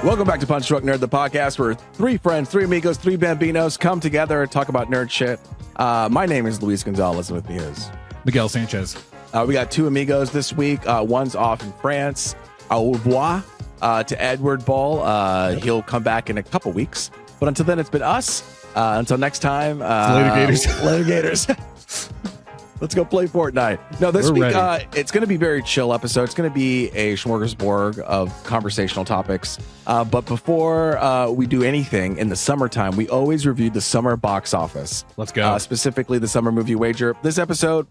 Welcome back to Punch Drunk Nerd, the podcast where three friends, three amigos, three bambinos come together and talk about nerd shit. My name is Luis Gonzalez, and with me is Miguel Sanchez. We got two amigos this week. One's off in France. Au revoir to Edward Ball. He'll come back in a couple weeks. But until then, it's been us. Until next time. Later, Gators. Later, Gators. Let's go play Fortnite. No, this week, it's going to be a very chill episode. It's going to be a smorgasbord of conversational topics. But before we do anything in the summertime, we always review the summer box office. Let's go. Specifically, the summer movie wager. This episode,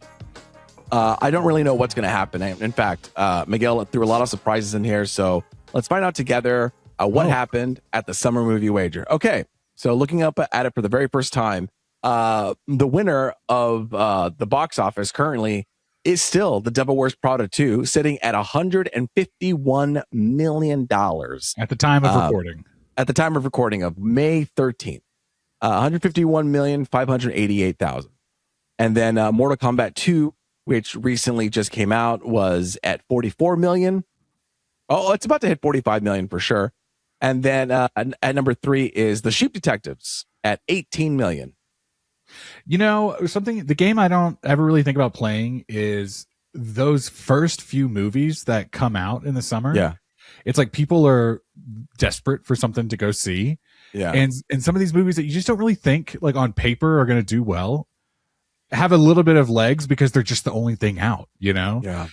I don't really know what's going to happen. In fact, Miguel threw a lot of surprises in here. So let's find out together what happened at the summer movie wager. Okay, so looking up at it for the very first time, the winner of the box office currently is still The Devil Wears Prada 2, sitting at $151 million. At the time of recording. At the time of recording of May 13th. $151,588,000. And then Mortal Kombat 2, which recently just came out, was at $44 million. Oh, it's about to hit $45 million for sure. And then at number 3 is The Sheep Detectives at $18 million. You know, the game I don't ever really think about playing is those first few movies that come out in the summer. Yeah. It's like people are desperate for something to go see. Yeah. And some of these movies that you just don't really think like on paper are going to do well have a little bit of legs because they're just the only thing out, you know? Yeah.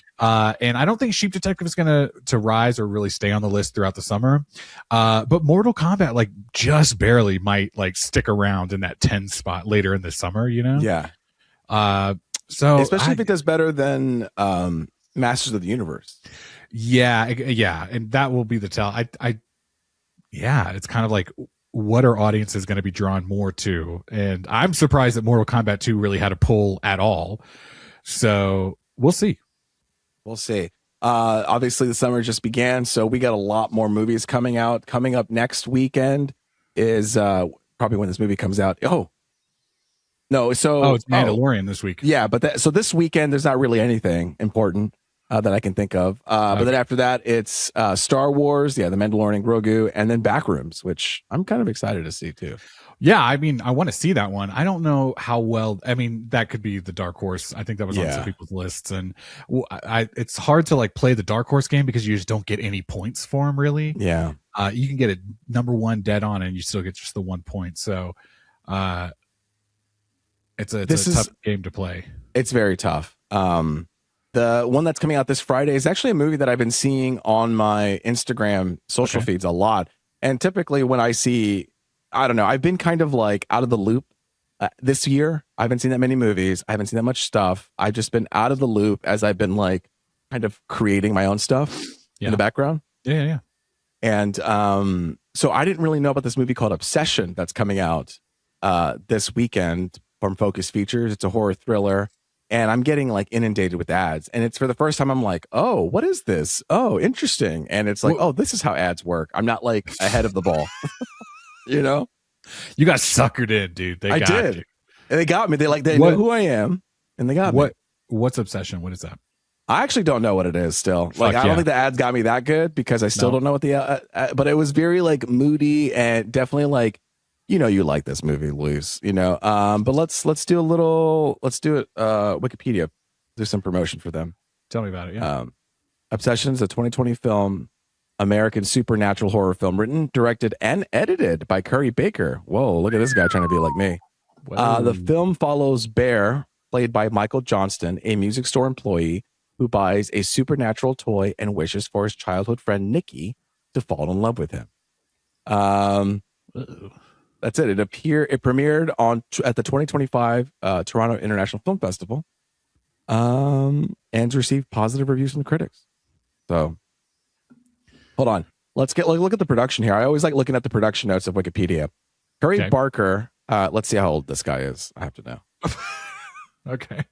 And I don't think Sheep Detective is going to rise or really stay on the list throughout the summer. But Mortal Kombat, like, just barely might like stick around in that 10 spot later in the summer, you know? Yeah. So especially if it does better than Masters of the Universe. Yeah. Yeah. And that will be the tell. It's kind of like, what are audiences going to be drawn more to? And I'm surprised that Mortal Kombat 2 really had a pull at all. So we'll see. We'll see. Obviously, the summer just began, so we got a lot more movies coming out. Coming up next weekend is probably when this movie comes out. Oh, no. So it's Mandalorian this week. Yeah, but so this weekend, there's not really anything important that I can think of. But then after that, it's Star Wars, The Mandalorian, Grogu, and then Backrooms, which I'm kind of excited to see too. Yeah, I mean, I want to see that one. I don't know how well. I mean, that could be the dark horse. I think that was on some people's lists, and it's hard to like play the dark horse game because you just don't get any points for them, really. Yeah, you can get it number one dead on, and you still get just the 1 point. So, it's a tough game to play. It's very tough. The one that's coming out this Friday is actually a movie that I've been seeing on my Instagram social feeds a lot. And typically when I see, I don't know, I've been kind of like out of the loop this year. I haven't seen that many movies. I haven't seen that much stuff. I've just been out of the loop as I've been like kind of creating my own stuff in the background. Yeah. And so I didn't really know about this movie called Obsession that's coming out this weekend from Focus Features. It's a horror thriller. And I'm getting like inundated with ads. And it's for the first time I'm like, oh, what is this? Oh, interesting. And it's like, oh, this is how ads work. I'm not like ahead of the ball. You know? You got suckered in, dude. I did. You. And they got me. They know who I am. And they got me. What's Obsession? What is that? I actually don't know what it is still. Like, I don't think the ads got me that good because I still don't know what the, but it was very like moody and definitely like, you know, you like this movie, Luis, you know, but let's do Wikipedia, do some promotion for them. Tell me about it. Yeah. Obsession is a 2020 film, American supernatural horror film, written, directed, and edited by Curry Baker. Whoa, look at this guy trying to be like me. The film follows Bear, played by Michael Johnston, a music store employee who buys a supernatural toy and wishes for his childhood friend Nikki to fall in love with him. That's it. It premiered at the 2025 Toronto International Film Festival, and received positive reviews from the critics. So, hold on. Let's look at the production here. I always like looking at the production notes of Wikipedia. Curry Barker. Let's see how old this guy is. I have to know. Okay,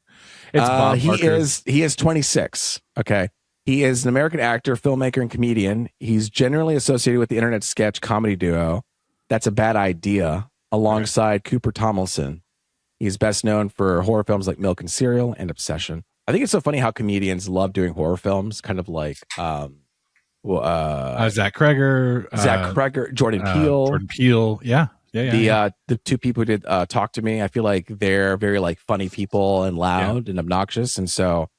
it's Bob Barker. He is 26. Okay. He is an American actor, filmmaker, and comedian. He's generally associated with the internet sketch comedy duo That's a Bad Idea, alongside Cooper Tomlinson. He's best known for horror films like Milk and Cereal and Obsession. I think it's so funny how comedians love doing horror films, kind of like Well, Zach Kreger, Jordan Peele. Jordan Peele. Yeah. The two people who did Talk to Me, I feel like they're very like funny people and loud and obnoxious. And so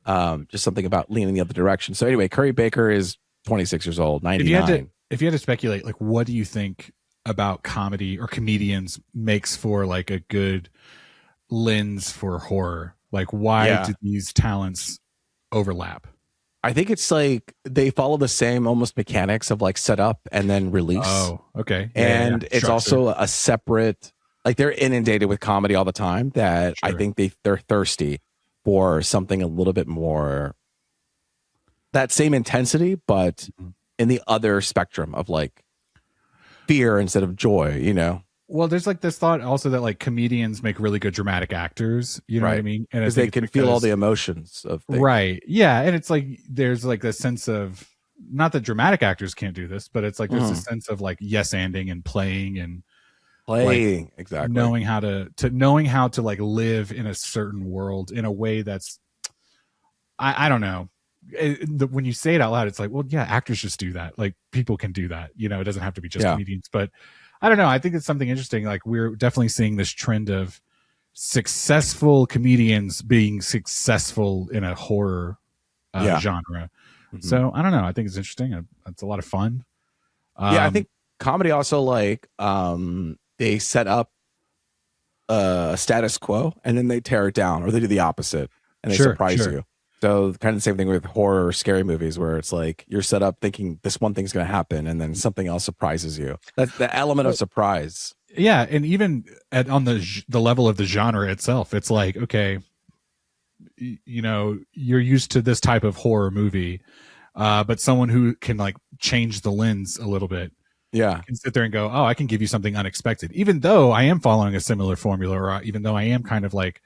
just something about leaning the other direction. So anyway, Curry Baker is 26 years old, 99. If you had to speculate, like, what do you think about comedy or comedians makes for like a good lens for horror? Like, why do these talents overlap? I think it's like they follow the same almost mechanics of like set up and then release. Oh, okay. And it's structure. Also a separate, like they're inundated with comedy all the time that I think they're thirsty for something a little bit more, that same intensity, but in the other spectrum of like fear instead of joy, you know? Well, there's like this thought also that like comedians make really good dramatic actors. You know what I mean? And they can feel all the emotions of things. Right. Yeah. And it's like, there's like a sense of, not that dramatic actors can't do this, but it's like, there's a sense of like yes-anding and playing, like, exactly. Knowing how to like live in a certain world in a way that's, I don't know. When you say it out loud, it's like, well, yeah, actors just do that. Like people can do that. You know, it doesn't have to be just comedians, but I don't know. I think it's something interesting. Like we're definitely seeing this trend of successful comedians being successful in a horror genre. So I don't know. I think it's interesting. It's a lot of fun. I think comedy also like they set up a status quo and then they tear it down, or they do the opposite and they surprise you. So kind of the same thing with horror or scary movies, where it's like you're set up thinking this one thing's going to happen and then something else surprises you. That's the element of surprise. Yeah. And even on the level of the genre itself, it's like, okay, you know, you're used to this type of horror movie, but someone who can like change the lens a little bit can sit there and go, oh, I can give you something unexpected, even though I am following a similar formula, or even though I am kind of like,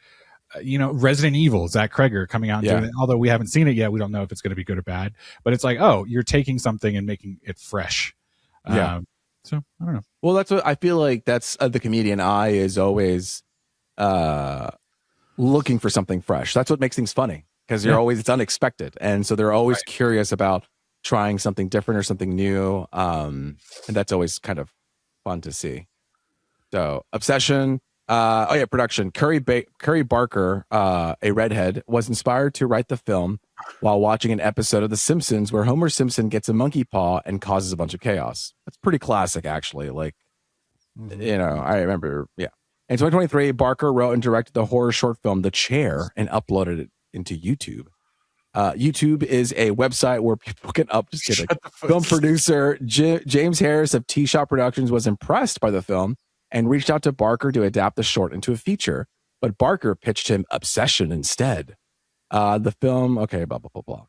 you know, Resident Evil, Zach Kreger coming out and doing it. Although we haven't seen it yet, we don't know if it's going to be good or bad, but it's like, oh, you're taking something and making it fresh. So I don't know. Well, that's what I feel like. That's the comedian eye is always looking for something fresh. That's what makes things funny, because you're always, it's unexpected. And so they're always curious about trying something different or something new. And that's always kind of fun to see. So Obsession. Production. Curry Barker, a redhead, was inspired to write the film while watching an episode of The Simpsons where Homer Simpson gets a monkey paw and causes a bunch of chaos. That's pretty classic, actually. Like, you know, I remember, In 2023, Barker wrote and directed the horror short film The Chair and uploaded it into YouTube. YouTube is a website where people can Film producer James Harris of T-Shop Productions was impressed by the film and reached out to Barker to adapt the short into a feature. But Barker pitched him Obsession instead. The film, blah, blah, blah,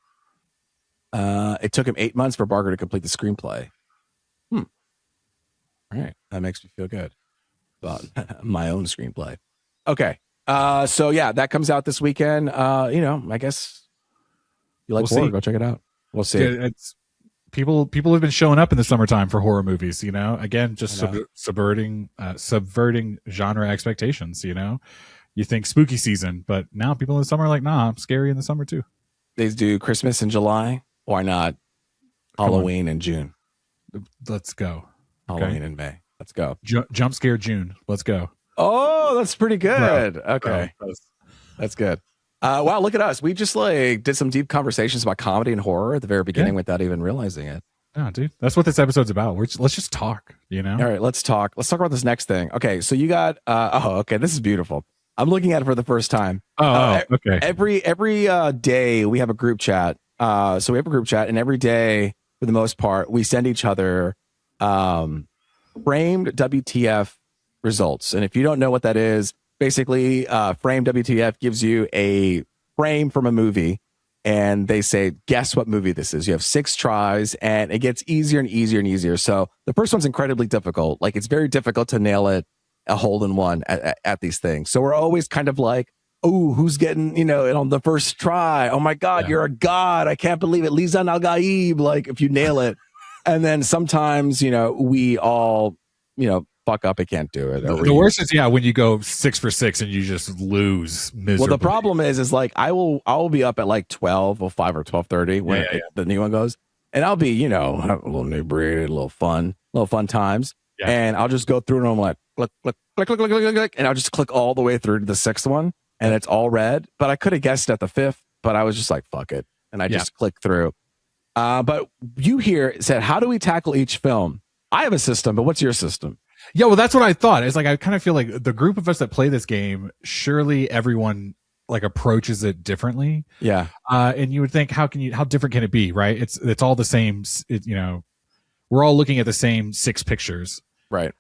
blah. It took him 8 months for Barker to complete the screenplay. All right. That makes me feel good about my own screenplay. Okay. That comes out this weekend. I guess you like horror, go check it out. We'll see. It's people have been showing up in the summertime for horror movies, you know, again, just subverting genre expectations. You know, you think spooky season, but now people in the summer are like, nah, I'm scary in the summer too. They do Christmas in July. Why not Halloween in June? Let's go. Halloween in May. Let's go. Jump scare June. Let's go. Oh, that's pretty good. Bro. Okay. That's good. Wow, look at us. We just like did some deep conversations about comedy and horror at the very beginning without even realizing it. Yeah, dude. That's what this episode's about. Let's just talk, you know? All right, let's talk. Let's talk about this next thing. Okay, so you got this is beautiful. I'm looking at it for the first time. Okay. Every day we have a group chat. So we have a group chat, and every day, for the most part, we send each other framed WTF results. And if you don't know what that is, basically, Frame WTF gives you a frame from a movie, and they say, guess what movie this is. You have 6 tries, and it gets easier and easier and easier. So the first one's incredibly difficult. Like, it's very difficult to nail it, a hole in one at these things. So we're always kind of like, oh, who's getting, it on the first try? Oh my God, you're a god. I can't believe it. Lisan Al Gaib. Like, if you nail it. And then sometimes, we all, fuck up. I can't do it. The worst is when you go 6 for 6 and you just lose miserably. Well, the problem is like I will be up at like 12 or 5 or 12:30 when the new one goes, and I'll be, a little inebriated, a little fun times. Yeah. And I'll just go through and I'm like, click, click, click, click, click, click, click, and I'll just click all the way through to the sixth one, and it's all red. But I could have guessed at the fifth, but I was just like, fuck it. And I just clicked through. But you here said, how do we tackle each film? I have a system, but what's your system? Yeah, well, that's what I thought. It's like, I kind of feel like the group of us that play this game, surely everyone like approaches it differently. Yeah. And you would think, how different can it be? Right. It's all the same. We're all looking at the same 6 pictures. Right.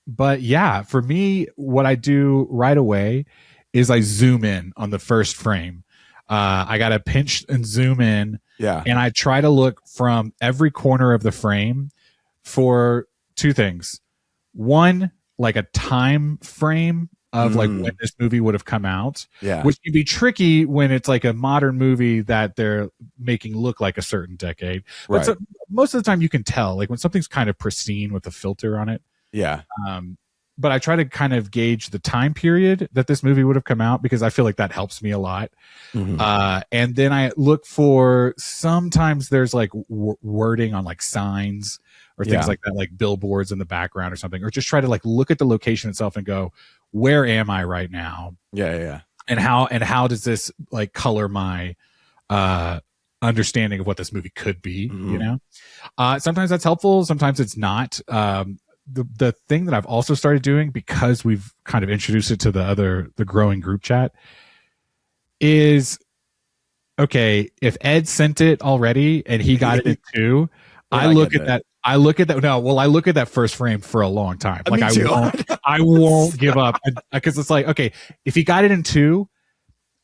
But yeah, for me, what I do right away is I zoom in on the first frame. I got to pinch and zoom in. Yeah. And I try to look from every corner of the frame for 2 things. One, like a time frame of like when this movie would have come out, which can be tricky when it's like a modern movie that they're making look like a certain decade. But so, most of the time you can tell, like when something's kind of pristine with a filter on it. Yeah. But I try to kind of gauge the time period that this movie would have come out, because I feel like that helps me a lot. And then I look for, sometimes there's like wording on like signs or things like that, like billboards in the background or something, or just try to like look at the location itself and go, where am I right now? Yeah. And how does this like color my understanding of what this movie could be? Sometimes that's helpful, sometimes it's not. The thing that I've also started doing, because we've kind of introduced it to the growing group chat, is, okay, if Ed sent it already and he got it in 2, I look at that. I look at that first frame for a long time. Like I won't give up, because it's like, okay, if he got it in 2,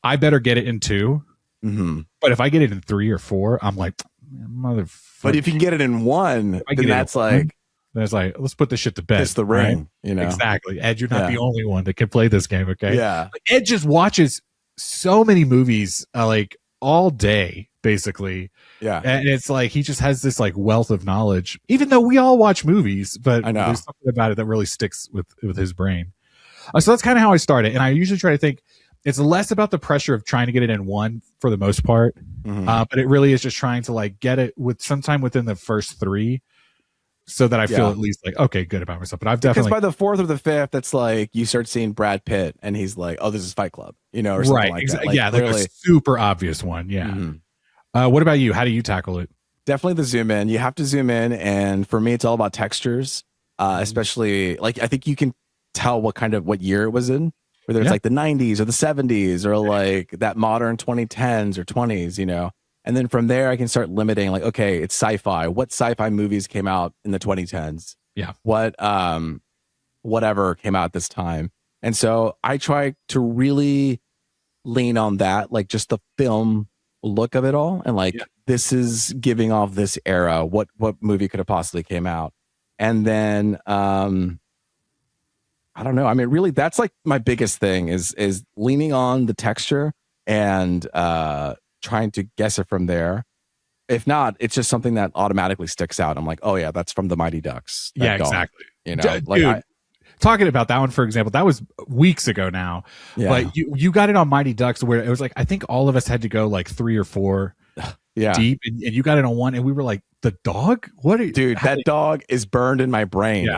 I better get it in 2. But if I get it in 3 or 4, I'm like, motherfucker. But if you can get it in 1, then that's like, it's like, let's put this shit to bed. It's the ring, Exactly. Ed, you're not the only one that can play this game, okay? Yeah. Like, Ed just watches so many movies, like all day, basically. Yeah. And it's like, he just has this like wealth of knowledge, even though we all watch movies, but I know there's something about it that really sticks with his brain. So that's kind of how I started. And I usually try to think, it's less about the pressure of trying to get it in 1 for the most part. But it really is just trying to like get it with sometime within the first 3, so that I feel at least like, okay, good about myself. But I've definitely, because by the 4th or the 5th, it's like you start seeing Brad Pitt and he's like, oh, this is Fight Club, or something like that. Like, yeah, like a super obvious one. Yeah. What about you? How do you tackle it? Definitely the zoom in. You have to zoom in, and for me, it's all about textures. Especially like, I think you can tell what year it was in, whether it's like the 90s or the 70s or like that modern 2010s or 20s, And then from there, I can start limiting, like, okay, it's sci-fi. What sci-fi movies came out in the 2010s? Yeah. What, whatever came out this time. And so I try to really lean on that, like just the film look of it all. And like, this is giving off this era. What movie could have possibly came out? And then, I don't know. I mean, really, that's like my biggest thing is leaning on the texture and, trying to guess it from there. If not, it's just something that automatically sticks out. I'm like, oh yeah, that's from the Mighty Ducks. Yeah, dog. Exactly. Like, talking about that one, for example, that was weeks ago now. Yeah. But you got it on Mighty Ducks, where it was like, I think all of us had to go like 3 or 4 deep, and you got it on 1, and we were like, the dog? What are you, dude? That dog is burned in my brain.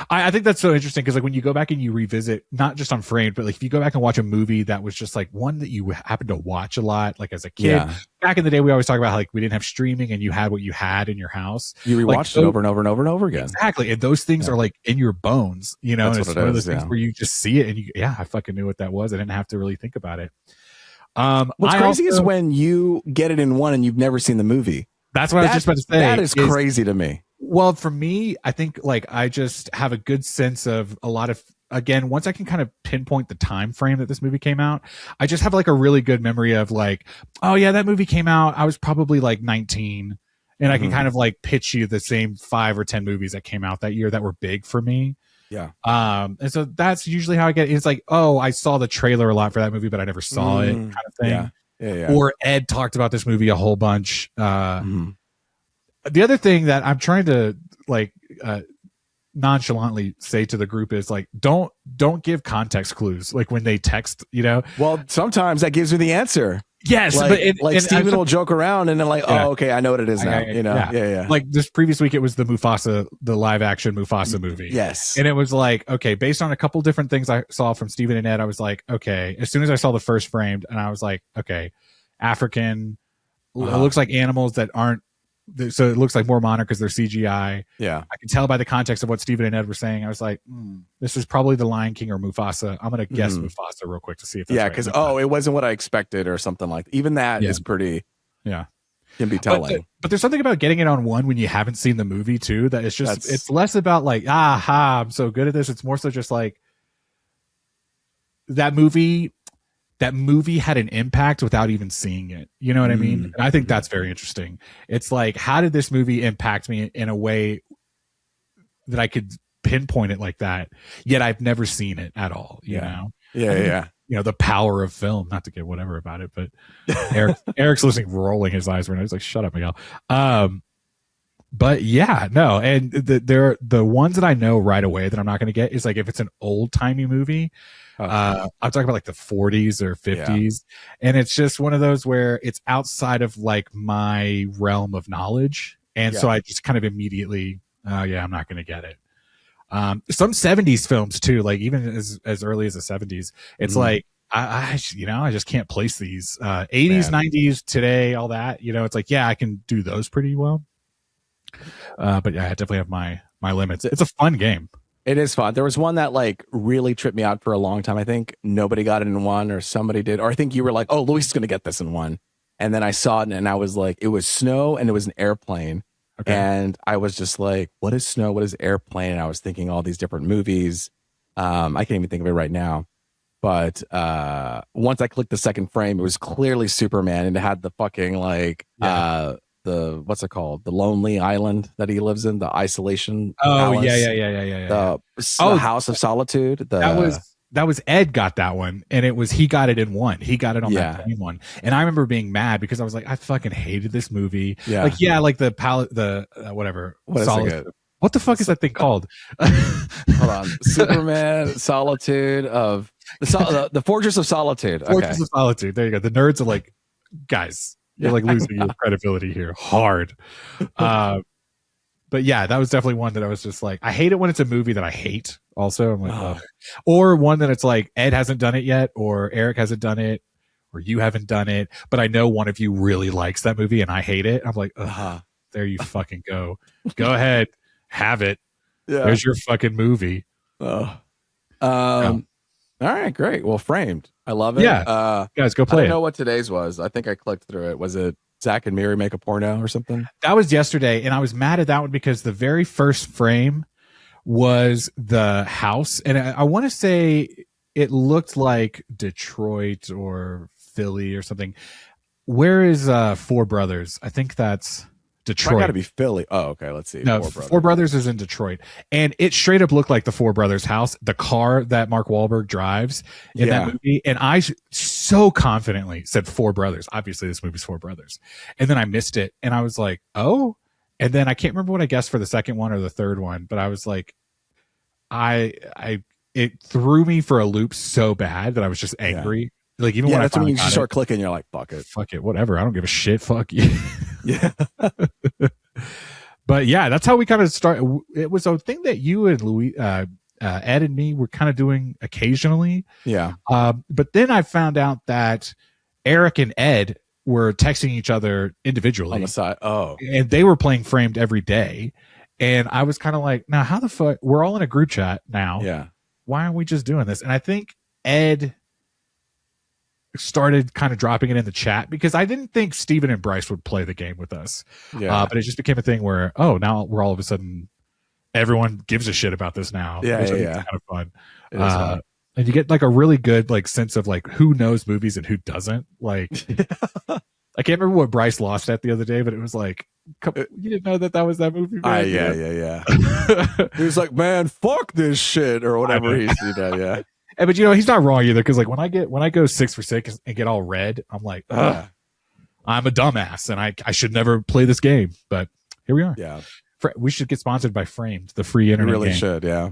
I think that's so interesting, because like when you go back and you revisit, not just on Framed, but like if you go back and watch a movie that was just like one that you happened to watch a lot, like as a kid. Back in the day, we always talk about how, like, we didn't have streaming and you had what you had in your house. You rewatched it over and over and over and over again. Exactly. And those things are like in your bones, and it's one of those things where you just see it and you, I fucking knew what that was. I didn't have to really think about it. What's crazy is when you get it in 1 and you've never seen the movie. That's what I was just about to say. That is crazy to me. Well, for me, I think like I just have a good sense of a lot of, again, once I can kind of pinpoint the time frame that this movie came out, I just have like a really good memory of like, oh yeah, that movie came out, I was probably like 19, and I can kind of like pitch you the same 5 or 10 movies that came out that year that were big for me. Yeah. And so that's usually how I get it. It's like, oh, I saw the trailer a lot for that movie, but I never saw it, kind of thing. Yeah. Or Ed talked about this movie a whole bunch. The other thing that I'm trying to like nonchalantly say to the group is like, don't give context clues, like when they text, Well, sometimes that gives me the answer. Yes, like Steven will joke around and then like, Yeah. oh, okay, I know what it is now. Yeah. Like this previous week, it was the live action Mufasa movie. Yes. And it was like, okay, based on a couple different things I saw from Stephen and Ed, I was like, okay. As soon as I saw the first framed, and I was like, okay, African, it looks like animals that aren't. So it looks like more modern because they're CGI. Yeah. I can tell by the context of what Stephen and Ed were saying. I was like, this is probably the Lion King or Mufasa. I'm going to guess Mufasa real quick to see if that's right. Because it wasn't what I expected or something like that. Even that is pretty. Yeah. Can be telling. But there's something about getting it on one when you haven't seen the movie too, that it's just, it's less about like, I'm so good at this. It's more so just like that movie had an impact without even seeing it. You know what I mean? And I think that's very interesting. It's like, how did this movie impact me in a way that I could pinpoint it like that, yet I've never seen it at all, you know? Yeah. You know, the power of film, not to get whatever about it, but Eric's listening, rolling his eyes right now. He's like, shut up, Miguel. But yeah, no. And the ones that I know right away that I'm not going to get is like, if it's an old timey movie, I'm talking about like the 40s or 50s. And it's just one of those where it's outside of like my realm of knowledge. And so I just kind of immediately, I'm not going to get it. Some 70s films too, like even as early as the 70s, it's like, I just can't place these, 80s, 90s, today, all that, you know, it's like, I can do those pretty well. But I definitely have my limits. It's a fun game. It is fun. There was one that like really tripped me out for a long time. I think nobody got it in one, or somebody did, or I think you were like, oh, Luis is going to get this in one. And then I saw it and I was like, it was snow and it was an airplane. Okay. And I was just like, what is snow? What is airplane? And I was thinking all these different movies. I can't even think of it right now. But once I clicked the second frame, it was clearly Superman, and it had the fucking like the what's it called? The lonely island that he lives in, the isolation. Oh, palace, the House of Solitude. That was Ed got that one, and he got it in one. He got it on that same one. And I remember being mad because I was like, I fucking hated this movie. Yeah. Like the palette, whatever. What the fuck is that thing called? Hold on. Superman, Solitude of the Fortress of Solitude. Okay. Fortress of Solitude. There you go. The nerds are like, guys, you're like losing your credibility here hard. But yeah, that was definitely one that I was just like, I hate it when it's a movie that I hate also. I'm like, ugh. Or one that it's like, Ed hasn't done it yet, or Eric hasn't done it, or you haven't done it, but I know one of you really likes that movie and I hate it. I'm like, there you fucking go. Go ahead. Have it. Yeah. There's your fucking movie. All right, great. Well, Framed. I love it. Yeah. Guys, go play it. I don't know what today's was. I think I clicked through it. Was it Zach and Miri make a porno or something? That was yesterday, and I was mad at that one because the very first frame was the house, and I want to say it looked like Detroit or Philly or something. Where is Four Brothers? I think that's Detroit. Got to be Philly. Oh, okay. Let's see. No, Four Brothers is in Detroit, and it straight up looked like the Four Brothers house, the car that Mark Wahlberg drives in that movie. And I so confidently said Four Brothers. Obviously, this movie's Four Brothers, and then I missed it, and I was like, oh. And then I can't remember what I guessed for the second one or the third one, but I was like, it threw me for a loop so bad that I was just angry. Yeah. Like even when when you start clicking, you're like, fuck it, whatever. I don't give a shit. Fuck you. Yeah. But yeah, that's how we kind of start. It was a thing that you and Louis, Ed and me were kind of doing occasionally. Yeah. But then I found out that Eric and Ed were texting each other individually on the side. Oh, and they were playing Framed every day. And I was kind of like, now how the fuck, we're all in a group chat now. Yeah. Why aren't we just doing this? And I think Ed started kind of dropping it in the chat because I didn't think Steven and Bryce would play the game with us. Yeah. But it just became a thing where, now we're all of a sudden, everyone gives a shit about this now. Yeah. Which kind of fun. Fun. And you get like a really good like sense of like who knows movies and who doesn't. Like, I can't remember what Bryce lost at the other day, but it was like, you didn't know that was that movie, man? Yeah. He was like, man, fuck this shit or whatever he's yeah. But he's not wrong either, because like when I go 6 for 6 and get all red, I'm like, I'm a dumbass and I should never play this game. But here we are. Yeah, we should get sponsored by Framed, the free internet. We really game. should. Yeah,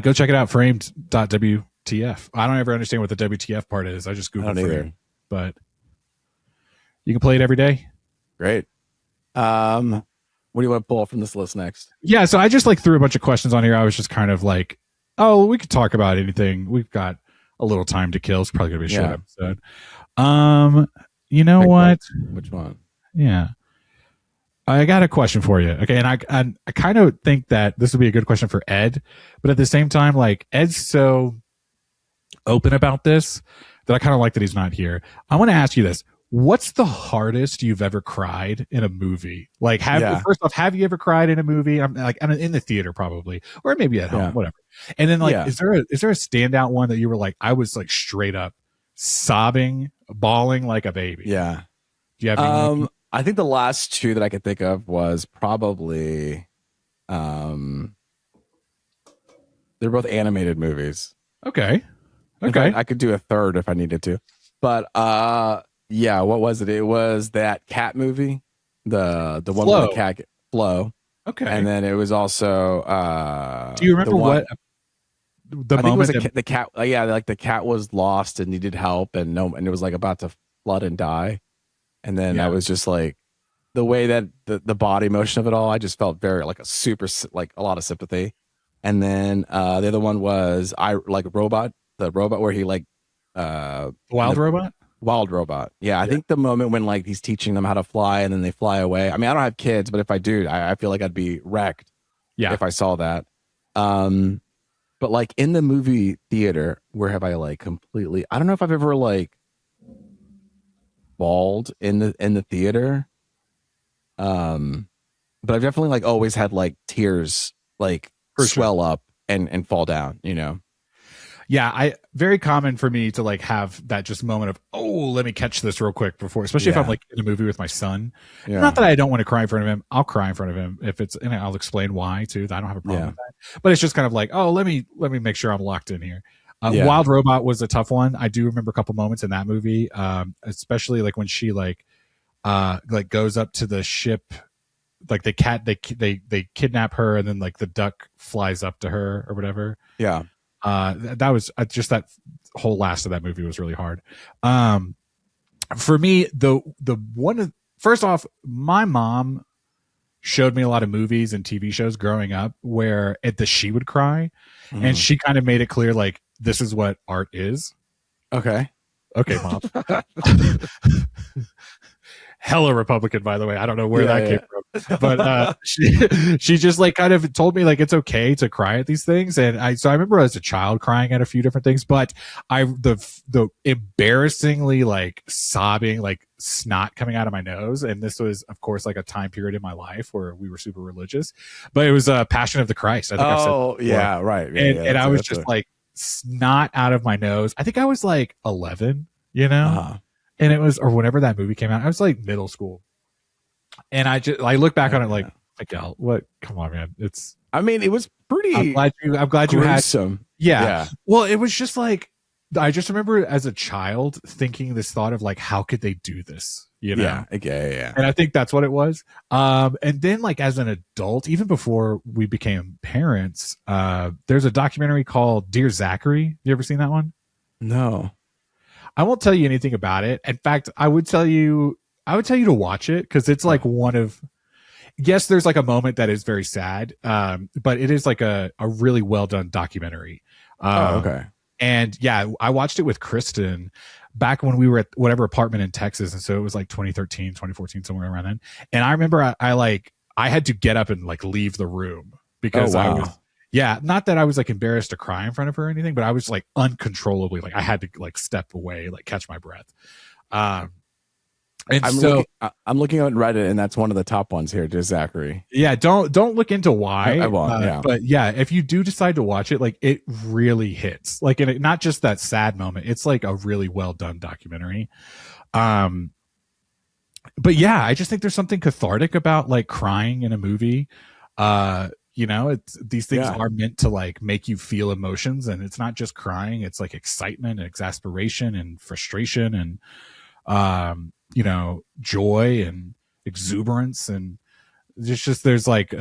go check it out. Framed.wtf. I don't ever understand what the WTF part is. I just Google Framed, but You can play it every day. Great. What do you want to pull from this list next? Yeah, so I just like threw a bunch of questions on here. I was just kind of like, oh, we could talk about anything. We've got a little time to kill. It's probably gonna be a short episode. You know what? Which one? Yeah. I got a question for you. Okay. And I kind of think that this would be a good question for Ed, but at the same time, like Ed's so open about this that I kind of like that he's not here. I want to ask you this. What's the hardest you've ever cried in a movie? Like, first off, have you ever cried in a movie? I'm like in the theater probably, or maybe at home, whatever. And then like, is there a standout one that you were like, I was like straight up sobbing, bawling like a baby? Yeah. Do you have any? I think the last two that I could think of was probably, they're both animated movies. Okay. I could do a third if I needed to, but yeah, what was it? It was that cat movie, the one with the cat, Flow. Okay, and then it was also. Do you remember what the moment the cat? Yeah, like the cat was lost and needed help, and it was like about to flood and die, and then I was just like, the way that the body motion of it all, I just felt very like a lot of sympathy, and then the other one was the robot where he like Wild Robot. Wild Robot. Yeah, I think the moment when like he's teaching them how to fly and then they fly away. I mean, I don't have kids, but if I do, I feel like I'd be wrecked. Yeah, if I saw that. But like in the movie theater, where have I like completely? I don't know if I've ever like bawled in the theater. But I've definitely like always had like tears like swell up and fall down. You know. Yeah, very common for me to like have that just moment of, oh, let me catch this real quick before, especially if I'm like in a movie with my son. Yeah. Not that I don't want to cry in front of him. I'll cry in front of him if it's, and I'll explain why too. I don't have a problem with that. But it's just kind of like, oh, let me make sure I'm locked in here. Wild Robot was a tough one. I do remember a couple moments in that movie, especially like when she like goes up to the ship, like they kidnap her and then like the duck flies up to her or whatever. Yeah. That was just that whole last of that movie was really hard. For me, the one, first off, my mom showed me a lot of movies and TV shows growing up where she would cry, and she kind of made it clear like this is what art is. Okay, Mom. Hella Republican, by the way. I don't know where that came from, but she just like kind of told me like it's okay to cry at these things, and I remember as a child crying at a few different things, but the embarrassingly like sobbing, like snot coming out of my nose, and this was of course like a time period in my life where we were super religious, but it was Passion of the Christ. I think I've said right, and I was just like snot out of my nose. I think I was like 11, you know. And it was, or whenever that movie came out, I was like middle school. And I look back on it like, Miguel, what? Come on, man. It was pretty. I'm glad you had some. Yeah. Well, it was just like, I just remember as a child thinking this thought of like, how could they do this? You know? Yeah. And I think that's what it was. And then like as an adult, even before we became parents, there's a documentary called Dear Zachary. You ever seen that one? No. I won't tell you anything about it. In fact, I would tell you to watch it because it's like yes, there's like a moment that is very sad, but it is like a really well done documentary. Okay. And yeah, I watched it with Kristen back when we were at whatever apartment in Texas. And so it was like 2013, 2014, somewhere around then. And I remember I had to get up and like leave the room because I was, not that I was like embarrassed to cry in front of her or anything, but I was like uncontrollably, like I had to like step away, like catch my breath. And I'm looking on Reddit, and that's one of the top ones here, just Zachary. Yeah, don't look into why. I won't. But yeah, if you do decide to watch it, like it really hits. Like, and not just that sad moment. It's like a really well done documentary. But yeah, I just think there's something cathartic about like crying in a movie. You know, these things are meant to like make you feel emotions, and it's not just crying. It's like excitement and exasperation and frustration and, you know, joy and exuberance. And there's like,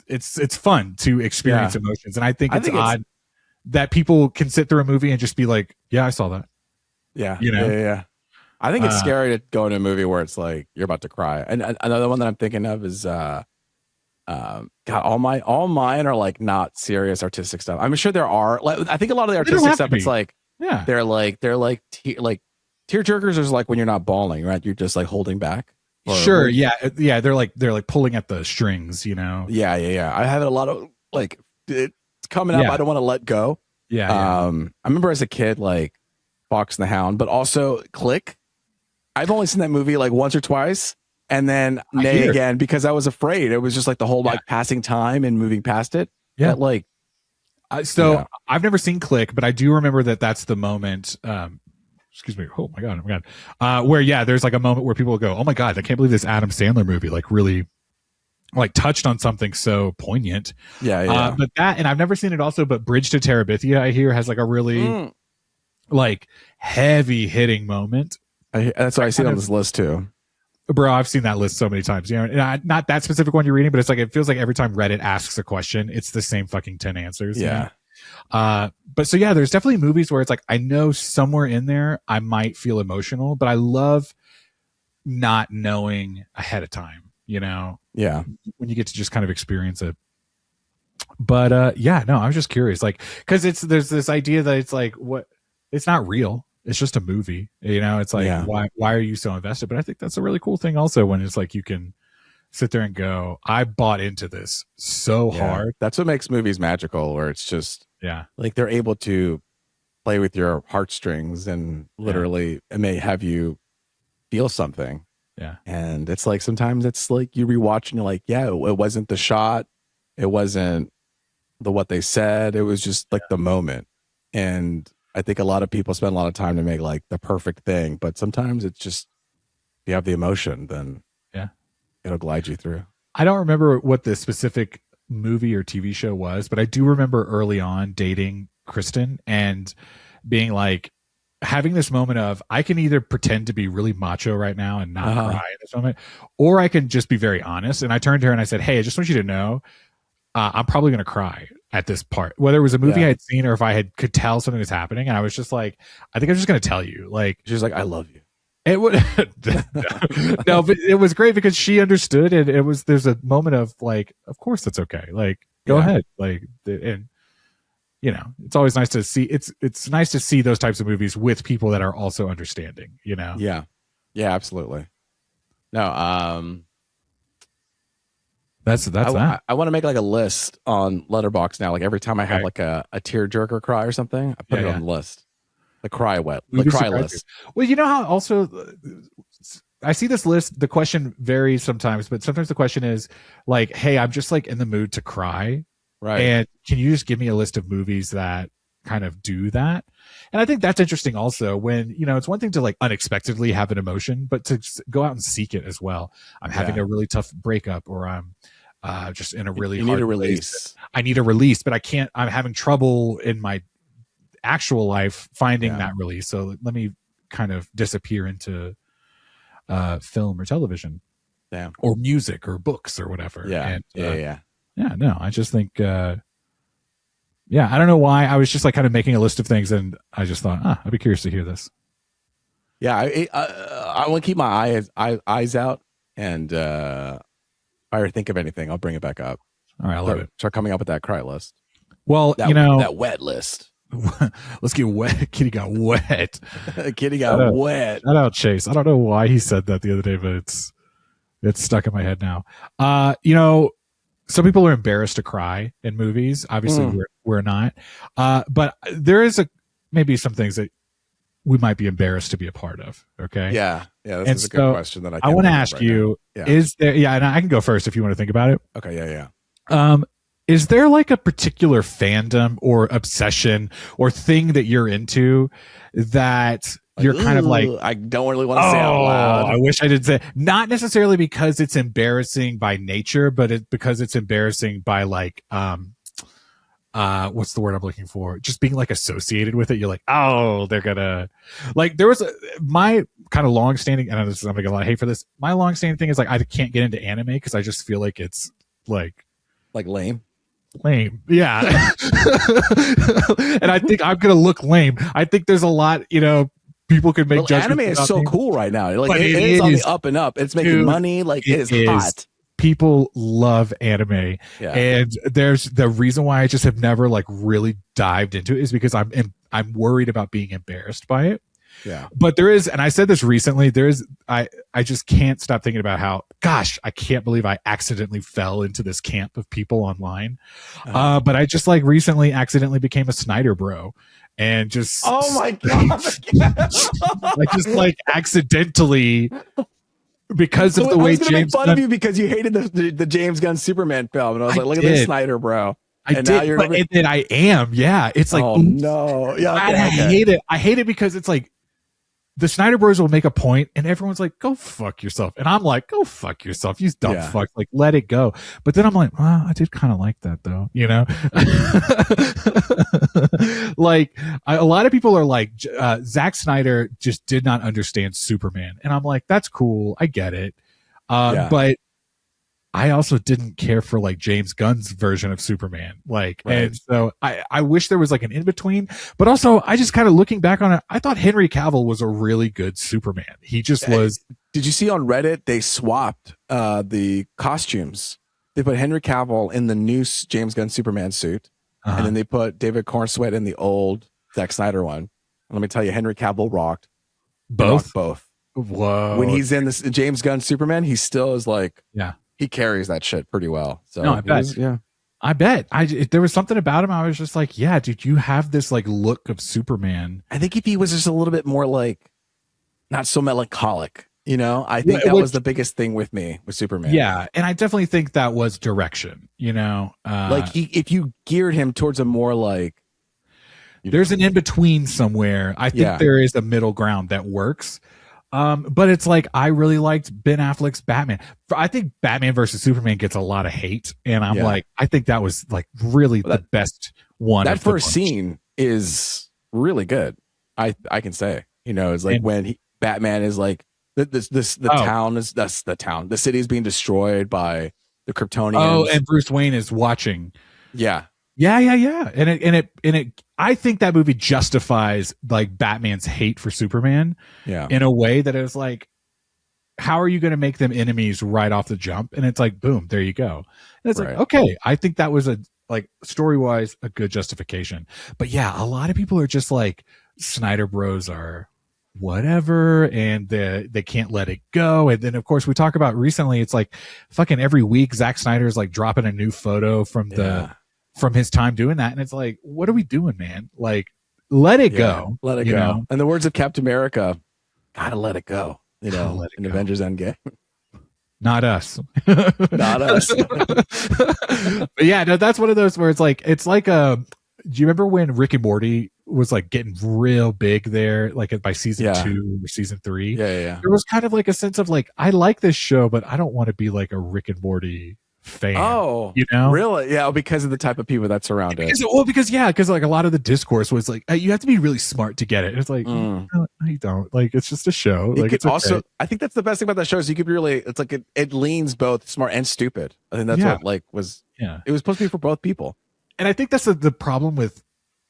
it's fun to experience emotions. And I think it's odd that people can sit through a movie and just be like, yeah, I saw that. Yeah. You know? Yeah. I think it's scary to go into a movie where it's like you're about to cry. And another one that I'm thinking of is God, all mine are like not serious artistic stuff. I'm sure there are. Like, I think a lot of the artistic stuff, it's like they're like tear jerkers is like when you're not bawling, right? You're just like holding back. Sure, yeah. They're like pulling at the strings, you know. Yeah. I have a lot of like it's coming up. I don't want to let go. Yeah. I remember as a kid, like Fox and the Hound, but also Click. I've only seen that movie like once or twice, and then nay again because I was afraid. It was just like the whole like passing time and moving past it. Yeah, but, like I've never seen Click, but I do remember that's the moment. Excuse me. Oh my god. Where there's like a moment where people go, "Oh my god, I can't believe this Adam Sandler movie like really like touched on something so poignant." Yeah. But that, and I've never seen it also, but Bridge to Terabithia, I hear, has like a really like heavy hitting moment. That's what I see on this list too. Bro, I've seen that list so many times. You know, and not that specific one you're reading, but it's like it feels like every time Reddit asks a question, it's the same fucking 10 answers. Yeah. You know? But so there's definitely movies where it's like I know somewhere in there I might feel emotional, but I love not knowing ahead of time. You know, when you get to just kind of experience it. But I was just curious, like, because there's this idea that it's like it's not real. It's just a movie, you know. It's like why are you so invested? But I think that's a really cool thing also when it's like you can sit there and go, I bought into this so hard. That's what makes movies magical, where it's just like they're able to play with your heartstrings and literally it may have you feel something. Yeah. And it's like sometimes it's like you rewatch and you're like, it wasn't the shot, it wasn't what they said, it was just like the moment. And I think a lot of people spend a lot of time to make like the perfect thing, but sometimes it's just if you have the emotion, then it'll glide you through. I don't remember what the specific movie or TV show was, but I do remember early on dating Kristen and being like having this moment of I can either pretend to be really macho right now and not cry in this moment, or I can just be very honest. And I turned to her and I said, "Hey, I just want you to know, I'm probably going to cry at this part, whether it was a movie I'd seen or if I could tell something was happening." And I was just like, I think I'm just going to tell you. Like, she's like, "I love you." It would no, but it was great because she understood it. There's a moment of like, of course that's okay. Like, go ahead. Like, and you know, it's always nice to see. It's nice to see those types of movies with people that are also understanding. You know. Yeah, absolutely. No, that's that. I want to make like a list on Letterboxd now. Like every time I have like a tearjerker cry or something, I put it on the list. The cry list. Well, you know how also I see this list. The question varies sometimes, but sometimes the question is like, "Hey, I'm just like in the mood to cry, right? And can you just give me a list of movies that kind of do that?" And I think that's interesting also when, you know, it's one thing to like unexpectedly have an emotion, but to go out and seek it as well. I'm having a really tough breakup, or I'm just in a really hard need a release. I need a release, but I can't. I'm having trouble in my actual life finding that release, so let me kind of disappear into film or television or music or books or whatever. No, I just think I don't know why. I was just like kind of making a list of things and I just thought I'd be curious to hear this. I want to keep my eyes out, and if I think of anything I'll bring it back up. All right, I love it. Start coming up with that cry list. Well, you know, that wet list. Let's get wet. Kitty got wet. Kitty got wet. Shout out Chase. I don't know why he said that the other day, but it's stuck in my head now. You know, some people are embarrassed to cry in movies. Obviously, we're not. But there is maybe some things that we might be embarrassed to be a part of. Okay. Yeah. This is a good question that I want to ask you. Is there? Yeah, and I can go first if you want to think about it. Okay. Is there like a particular fandom or obsession or thing that you're into that you're kind of like, I don't really want to say out loud. I wish I did say, not necessarily because it's embarrassing by nature, but because it's embarrassing by like, what's the word I'm looking for? Just being like associated with it. You're like, oh, they're gonna like, there was my kind of long-standing, and I'm gonna get a lot of hate for this. My long-standing thing is like, I can't get into anime because I just feel like it's like lame. Yeah. And I think I'm gonna look lame. I think there's a lot, you know, people can make judgments. Anime is so cool right now. Like But it is on the up and up. It's making money. Like it is hot. People love anime, and there's the reason why I just have never like really dived into it is because I'm worried about being embarrassed by it. Yeah. But there is, and I said this recently, I just can't stop thinking about how, gosh, I can't believe I accidentally fell into this camp of people online. But I just like recently accidentally became a Snyder bro. And just, oh my God. I just like accidentally, because of the way James make fun of you because you hated the James Gunn Superman film, and I was like, look at this Snyder bro. And then I am, yeah. It's like, oh no, yeah. I hate it. I hate it because it's like the Snyder Bros will make a point, and everyone's like, "Go fuck yourself," and I'm like, "Go fuck yourself, you dumb fuck!" Like, let it go. But then I'm like, "Well, I did kind of like that, though," you know. Like a lot of people are like, Zack Snyder just did not understand Superman, and I'm like, "That's cool, I get it," but I also didn't care for like James Gunn's version of Superman. Like, and so I wish there was like an in between, but also I just kind of looking back on it, I thought Henry Cavill was a really good Superman. He just was. Did you see on Reddit, they swapped the costumes. They put Henry Cavill in the new James Gunn Superman suit. And then they put David Cornsweet in the old Zack Snyder one. And let me tell you, Henry Cavill rocked. Both? Both. Whoa. When he's in this James Gunn Superman, he still is like, he carries that shit pretty well. So no, I bet. I bet. There was something about him. I was just like, yeah, dude, you have this like look of Superman. I think if he was just a little bit more like, not so melancholic, you know, I think that was the biggest thing with me with Superman. Yeah, and I definitely think that was direction. You know, like if you geared him towards a more like, there's an in between somewhere. I think there is a middle ground that works. But it's like, I really liked Ben Affleck's Batman. I think Batman versus Superman gets a lot of hate. And I'm like, I think that was like really the best one. That first scene is really good. I can say, you know, it's like when Batman is like, town is, that's the town. The city is being destroyed by the Kryptonians. Oh, and Bruce Wayne is watching. Yeah. Yeah. And it, I think that movie justifies like Batman's hate for Superman in a way that is like, how are you going to make them enemies right off the jump? And it's like, boom, there you go. And it's like, okay, I think that was a, like story-wise, a good justification. But yeah, a lot of people are just like, Snyder Bros are whatever, and they can't let it go. And then of course we talk about recently, it's like fucking every week Zack Snyder's like dropping a new photo from from his time doing that, and it's like, what are we doing, man? Like, let it go. Let it go. Know? And the words of Captain America, gotta let it go. You know, in Avengers Endgame. Not us. Not us. But yeah, no, that's one of those where it's like do you remember when Rick and Morty was like getting real big there, like by season 2 or season 3? Yeah. There was kind of like a sense of like, I like this show, but I don't want to be like a Rick and Morty fan. Oh, you know, really? Yeah, because of the type of people that surround it. Because like a lot of the discourse was like, you have to be really smart to get it. And it's like, no, you don't. Like, it's just a show. Like, it's also, I think that's the best thing about that show is you could really, it's like it leans both smart and stupid. I think that's what like was. Yeah, it was supposed to be for both people. And I think that's the problem with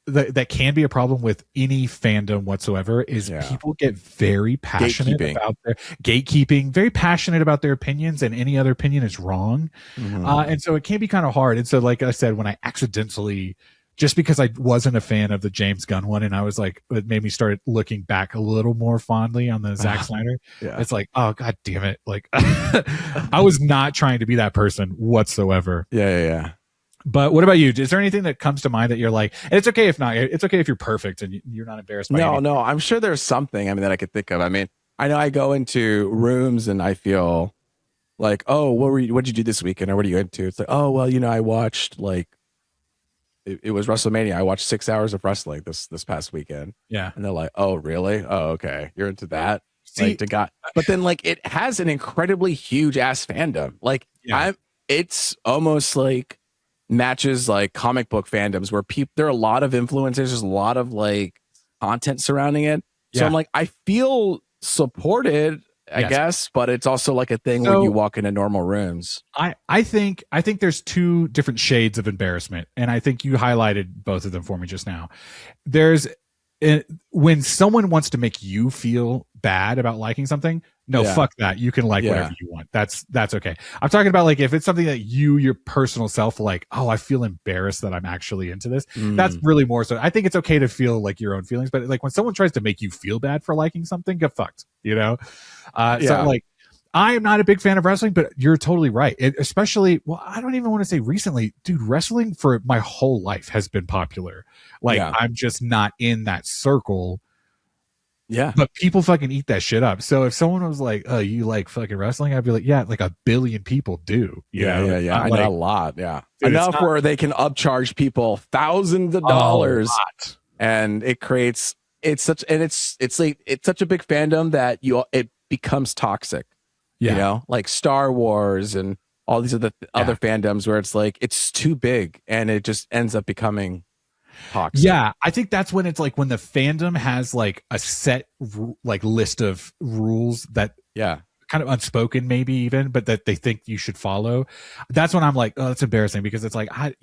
that can be a problem with any fandom whatsoever is people get very passionate about their gatekeeping, very passionate about their opinions, and any other opinion is wrong. And so it can be kind of hard. And so, like I said, when I accidentally, just because I wasn't a fan of the James Gunn one, and I was like, it made me start looking back a little more fondly on the Zack Snyder. It's like, oh, God damn it. Like, I was not trying to be that person whatsoever. Yeah. But what about you? Is there anything that comes to mind that you're like, and it's okay if not, it's okay if you're perfect and you're not embarrassed by anything? No, I'm sure there's something, I mean, that I could think of. I mean, I know I go into rooms and I feel like, oh, what'd you do this weekend? Or what are you into? It's like, oh, well, you know, I watched like, it was WrestleMania. I watched 6 hours of wrestling this past weekend. Yeah. And they're like, oh, really? Oh, okay. You're into that? See, like, but then like, it has an incredibly huge ass fandom. Like it's almost like, matches like comic book fandoms where there are a lot of influencers, there's a lot of like content surrounding it. So I'm like, I feel supported, I guess, but it's also like a thing where you walk into normal rooms. I think there's two different shades of embarrassment, and I think you highlighted both of them for me just now. There's when someone wants to make you feel bad about liking something, no, fuck that. You can like whatever you want. That's okay. I'm talking about like if it's something that your personal self, like, oh, I feel embarrassed that I'm actually into this. That's really more so. I think it's okay to feel like your own feelings, but like when someone tries to make you feel bad for liking something, get fucked, you know? So like, I am not a big fan of wrestling, but you're totally right. Especially, well, I don't even want to say recently, dude, wrestling for my whole life has been popular. Like I'm just not in that circle. Yeah. But people fucking eat that shit up. So if someone was like, oh, you like fucking wrestling? I'd be like, yeah, like a billion people do. Yeah. I know a lot. Yeah. Dude, enough where they can upcharge people thousands of dollars. And it creates, it's such a big fandom that it becomes toxic. Yeah. You know, like Star Wars and all these other fandoms where it's like, it's too big and it just ends up becoming toxic. Yeah, I think that's when it's like when the fandom has like a set like list of rules that kind of unspoken maybe even, but that they think you should follow. That's when I'm like, oh, that's embarrassing because it's like I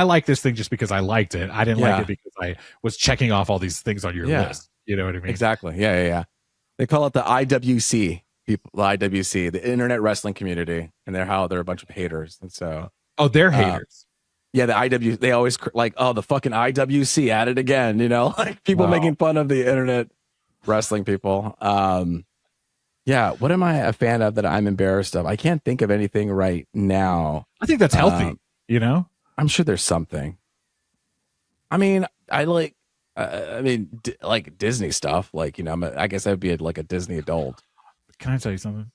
like this thing just because I liked it. I didn't like it because I was checking off all these things on your list. You know what I mean? Exactly. Yeah. They call it the IWC. People, the IWC, the Internet Wrestling Community, and they're a bunch of haters, and so they're haters. Yeah, the IW, they always like, oh, the fucking IWC at it again, you know, like people making fun of the internet wrestling people. Yeah, what am I a fan of that I'm embarrassed of? I can't think of anything right now. I think that's healthy, you know. I'm sure there's something. I mean, like Disney stuff, like, you know, I guess I'd be like a Disney adult. Can I tell you something?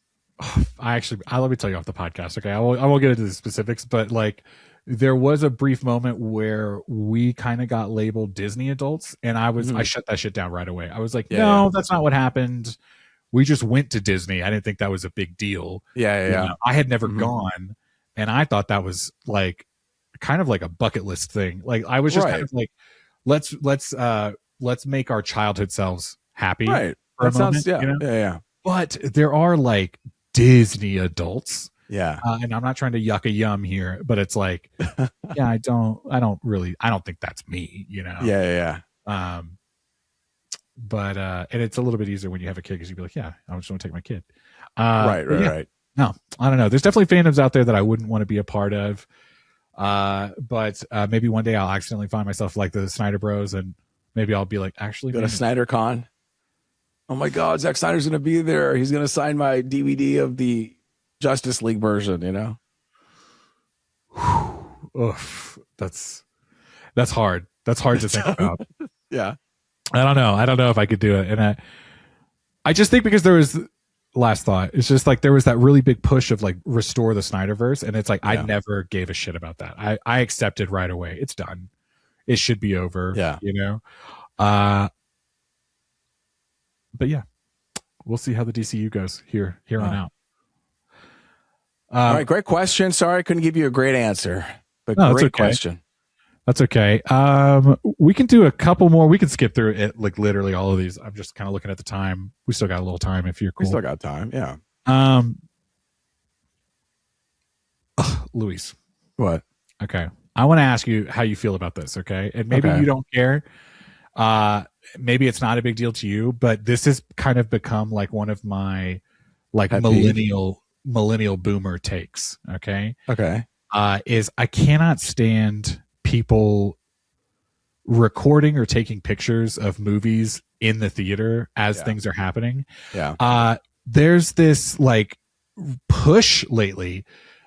Let me tell you off the podcast. Okay. I won't get into the specifics, but like there was a brief moment where we kind of got labeled Disney adults and I shut that shit down right away. I was like, no, that's not what happened. We just went to Disney. I didn't think that was a big deal. Yeah. You know, I had never gone and I thought that was like kind of like a bucket list thing. Like I was just kind of like, let's make our childhood selves happy. Right. That sounds, you know? Yeah. But there are like Disney adults. Yeah. And I'm not trying to yuck a yum here, but it's like, I don't think that's me, you know? Yeah. But, and it's a little bit easier when you have a kid because you'd be like, I just want to take my kid. Right. No, I don't know. There's definitely fandoms out there that I wouldn't want to be a part of. But maybe one day I'll accidentally find myself like the Snyder Bros and maybe I'll be like, actually, go to Snyder Con. Oh my God, Zack Snyder's going to be there. He's going to sign my DVD of the Justice League version, you know? Oof, that's hard. That's hard to think about. Yeah. I don't know if I could do it. And I just think because there was last thought, it's just like there was that really big push of like restore the Snyderverse. And it's like, I never gave a shit about that. I accepted right away. It's done. It should be over. Yeah. You know? But yeah, we'll see how the DCU goes here on out. All right, great question. Sorry I couldn't give you a great answer, but great question. That's okay. We can do a couple more. We can skip through it, like literally all of these. I'm just kind of looking at the time. We still got a little time if you're cool. We still got time, yeah. Luis. What? Okay. I want to ask you how you feel about this, okay? And maybe you don't care. Maybe it's not a big deal to you, but this has kind of become like one of my like millennial boomer takes. Okay. Is I cannot stand people recording or taking pictures of movies in the theater as things are happening. Yeah. There's this like push lately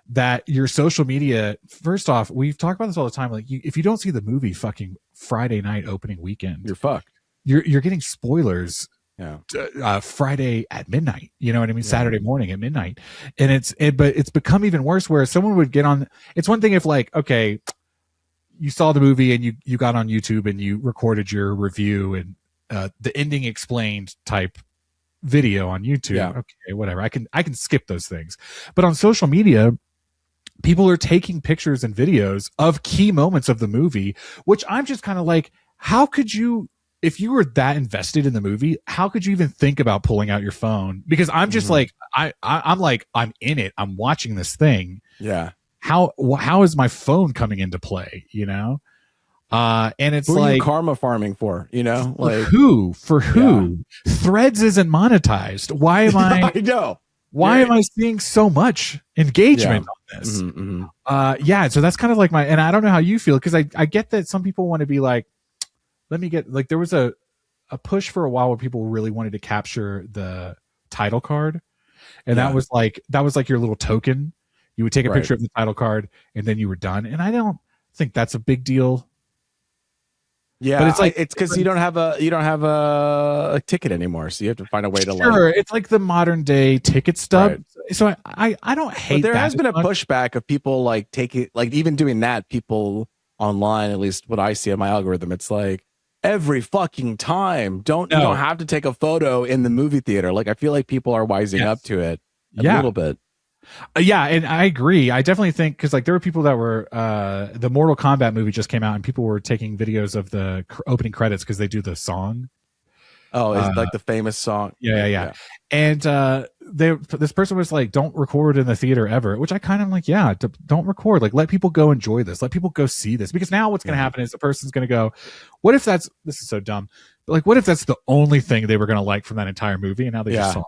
that your social media, first off, we've talked about this all the time. Like if you don't see the movie fucking Friday night opening weekend, you're fucked. You're getting spoilers Friday at midnight, you know what I mean? Saturday morning at midnight. And but it's become even worse where someone would get on. It's one thing if like, okay, you saw the movie and you got on YouTube and you recorded your review and the ending explained type video on YouTube. Yeah. Okay, whatever. I can skip those things. But on social media, people are taking pictures and videos of key moments of the movie, which I'm just kind of like, how could you, if you were that invested in the movie, how could you even think about pulling out your phone? Because I'm just like, I'm like, I'm in it. I'm watching this thing. Yeah. How is my phone coming into play? You know? And it's who are like, you karma farming for? You know, like for who? Yeah. Threads isn't monetized. Why am I? I know. Why am I seeing so much engagement on this? Yeah. So that's kind of like and I don't know how you feel, because I get that some people want to be like, let me get, like, there was a push for a while where people really wanted to capture the title card. And that was like your little token. You would take a picture of the title card and then you were done. And I don't think that's a big deal. Yeah, but it's like it's because you don't have a ticket anymore, so you have to find a way to it's like the modern day ticket stub. Right. So I don't hate. But there has been a pushback of people like taking, like, even doing that. People online, at least what I see on my algorithm, it's like every fucking time. You don't have to take a photo in the movie theater. Like, I feel like people are wising up to it a little bit. Yeah, and I agree. I definitely think, because like there were people that were the Mortal Kombat movie just came out, and people were taking videos of the opening credits because they do the song. Oh, it's like the famous song. Yeah. And this person was like, "Don't record in the theater ever," which I kind of like. Yeah, don't record. Like, let people go enjoy this. Let people go see this, because now what's going to happen is the person's going to go, "What if this is so dumb? But like, what if that's the only thing they were going to like from that entire movie, and now they just saw it?"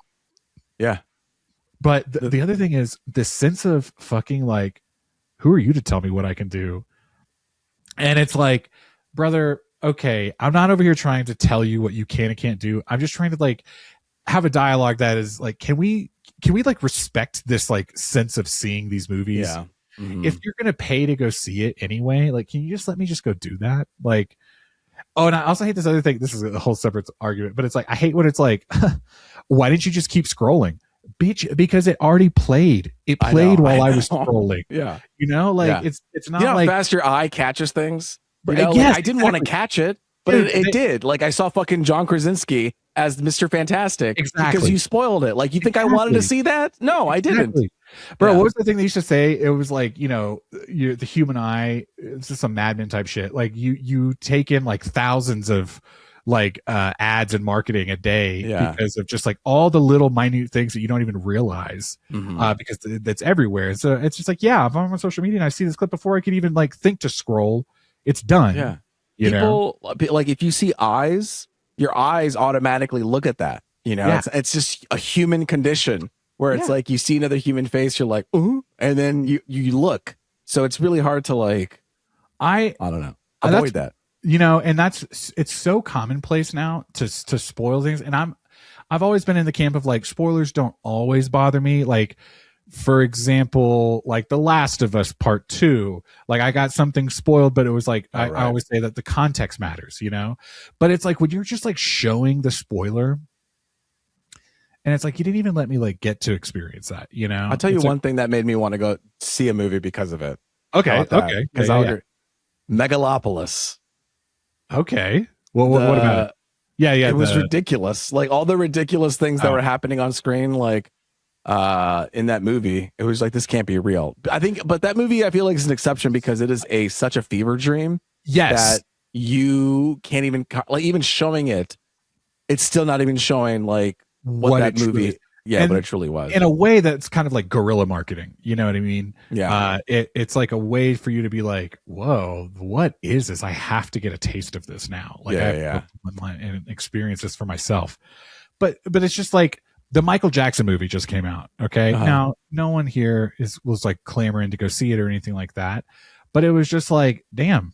Yeah. But the other thing is this sense of fucking like, who are you to tell me what I can do? And it's like, brother, okay, I'm not over here trying to tell you what you can and can't do. I'm just trying to like have a dialogue that is like, can we like respect this like sense of seeing these movies? Yeah. Mm-hmm. If you're gonna pay to go see it anyway, like, can you just let me just go do that? Like, oh, and I also hate this other thing. This is a whole separate argument, but it's like, I hate when it's like, why didn't you just keep scrolling? Bitch, because it already played. It played while I was scrolling. Yeah. You know, like it's not how like fast your eye catches things. You know, yes, I didn't want to catch it, but it did. Like, I saw fucking John Krasinski as Mr. Fantastic because you spoiled it. Like, you think I wanted to see that? No, I didn't. Bro, what was the thing they used to say? It was like, you know, the human eye, it's just some Mad Men type shit. Like, you take in like thousands of like ads and marketing a day because of just like all the little minute things that you don't even realize because that's everywhere. So it's just like, if I'm on social media and I see this clip before I could even like think to scroll, it's done. Yeah. You know, like, if you see eyes, your eyes automatically look at that. You know, it's just a human condition where it's like you see another human face, you're like, ooh, and then you look. So it's really hard to like, I don't know, avoid that. You know, and it's so commonplace now to spoil things. And I've always been in the camp of like, spoilers don't always bother me. Like, for example, like The Last of Us Part 2, like I got something spoiled, but it was like, I always say that the context matters, you know, but it's like when you're just like showing the spoiler and it's like, you didn't even let me like get to experience that, you know. I'll tell you one thing that made me want to go see a movie because of it. Okay. Because Megalopolis. Okay. Well, what about it? Yeah. It was ridiculous. Like, all the ridiculous things that were happening on screen, like in that movie, it was like, this can't be real. I think, but that movie, I feel like, is an exception because it is such a fever dream. Yes. That you can't even, like, even showing it, it's still not even showing like what that movie. But it truly was, in a way that's kind of like guerrilla marketing. You know what I mean? Yeah. It's like a way for you to be like, whoa, what is this? I have to get a taste of this now. Like, I have to and experience this for myself. But it's just like the Michael Jackson movie just came out. Okay. Now, no one here was like clamoring to go see it or anything like that. But it was just like, damn,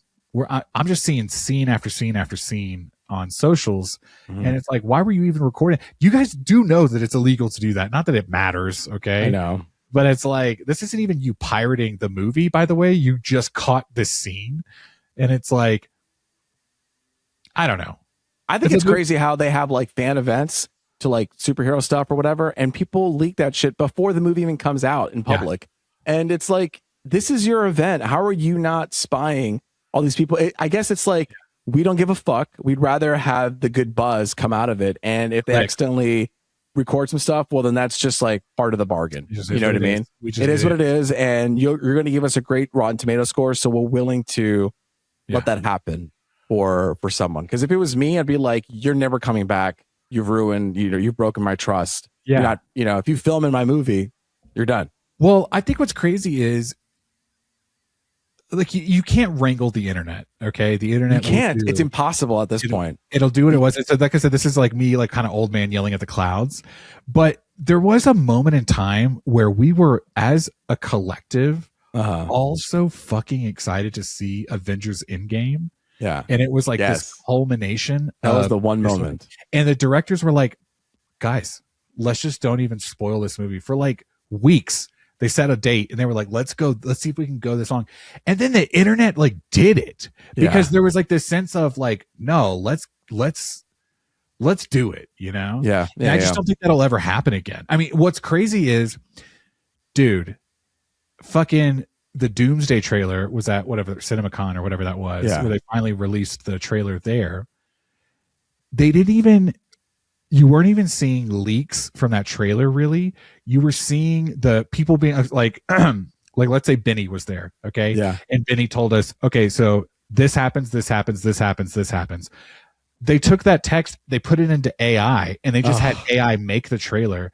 I'm just seeing scene after scene after scene on socials, and it's like, why were you even recording? You guys do know that it's illegal to do that. Not that it matters, okay? I know, but it's like, this isn't even you pirating the movie, by the way. You just caught this scene, and it's like, I don't know. I think it's crazy how they have like fan events to like superhero stuff or whatever, and people leak that shit before the movie even comes out in public. And it's like, this is your event. How are you not spying all these people? I guess it's like, we don't give a fuck. We'd rather have the good buzz come out of it. And if they accidentally record some stuff, well, then that's just like part of the bargain. You know what I mean? It is what it is. And you're going to give us a great Rotten Tomato score. So we're willing to let that happen for someone. Because if it was me, I'd be like, you're never coming back. You've ruined, you've broken my trust. Yeah. You're not, if you film in my movie, you're done. Well, I think what's crazy is like you can't wrangle the internet. Okay, the internet you can't. It's impossible at this point. It'll do what it was. So like I said, this is like me, like kind of old man yelling at the clouds. But there was a moment in time where we were, as a collective, also fucking excited to see Avengers Endgame. Yeah, and it was like this culmination. That was the one moment. And the directors were like, "Guys, let's just don't even spoil this movie." For like weeks, they set a date and they were like, let's go, let's see if we can go this long. And then the internet like did it because there was like this sense of like, no, let's do it, you know? Yeah. And I just don't think that'll ever happen again. I mean, what's crazy is, dude, fucking the Doomsday trailer was at whatever, CinemaCon or whatever that was, where they finally released the trailer there. They didn't even, you weren't even seeing leaks from that trailer, really. You were seeing the people being like, like let's say Benny was there, okay? Yeah. And Benny told us, okay, so this happens, this happens, this happens, this happens. They took that text, they put it into AI, and they just had AI make the trailer.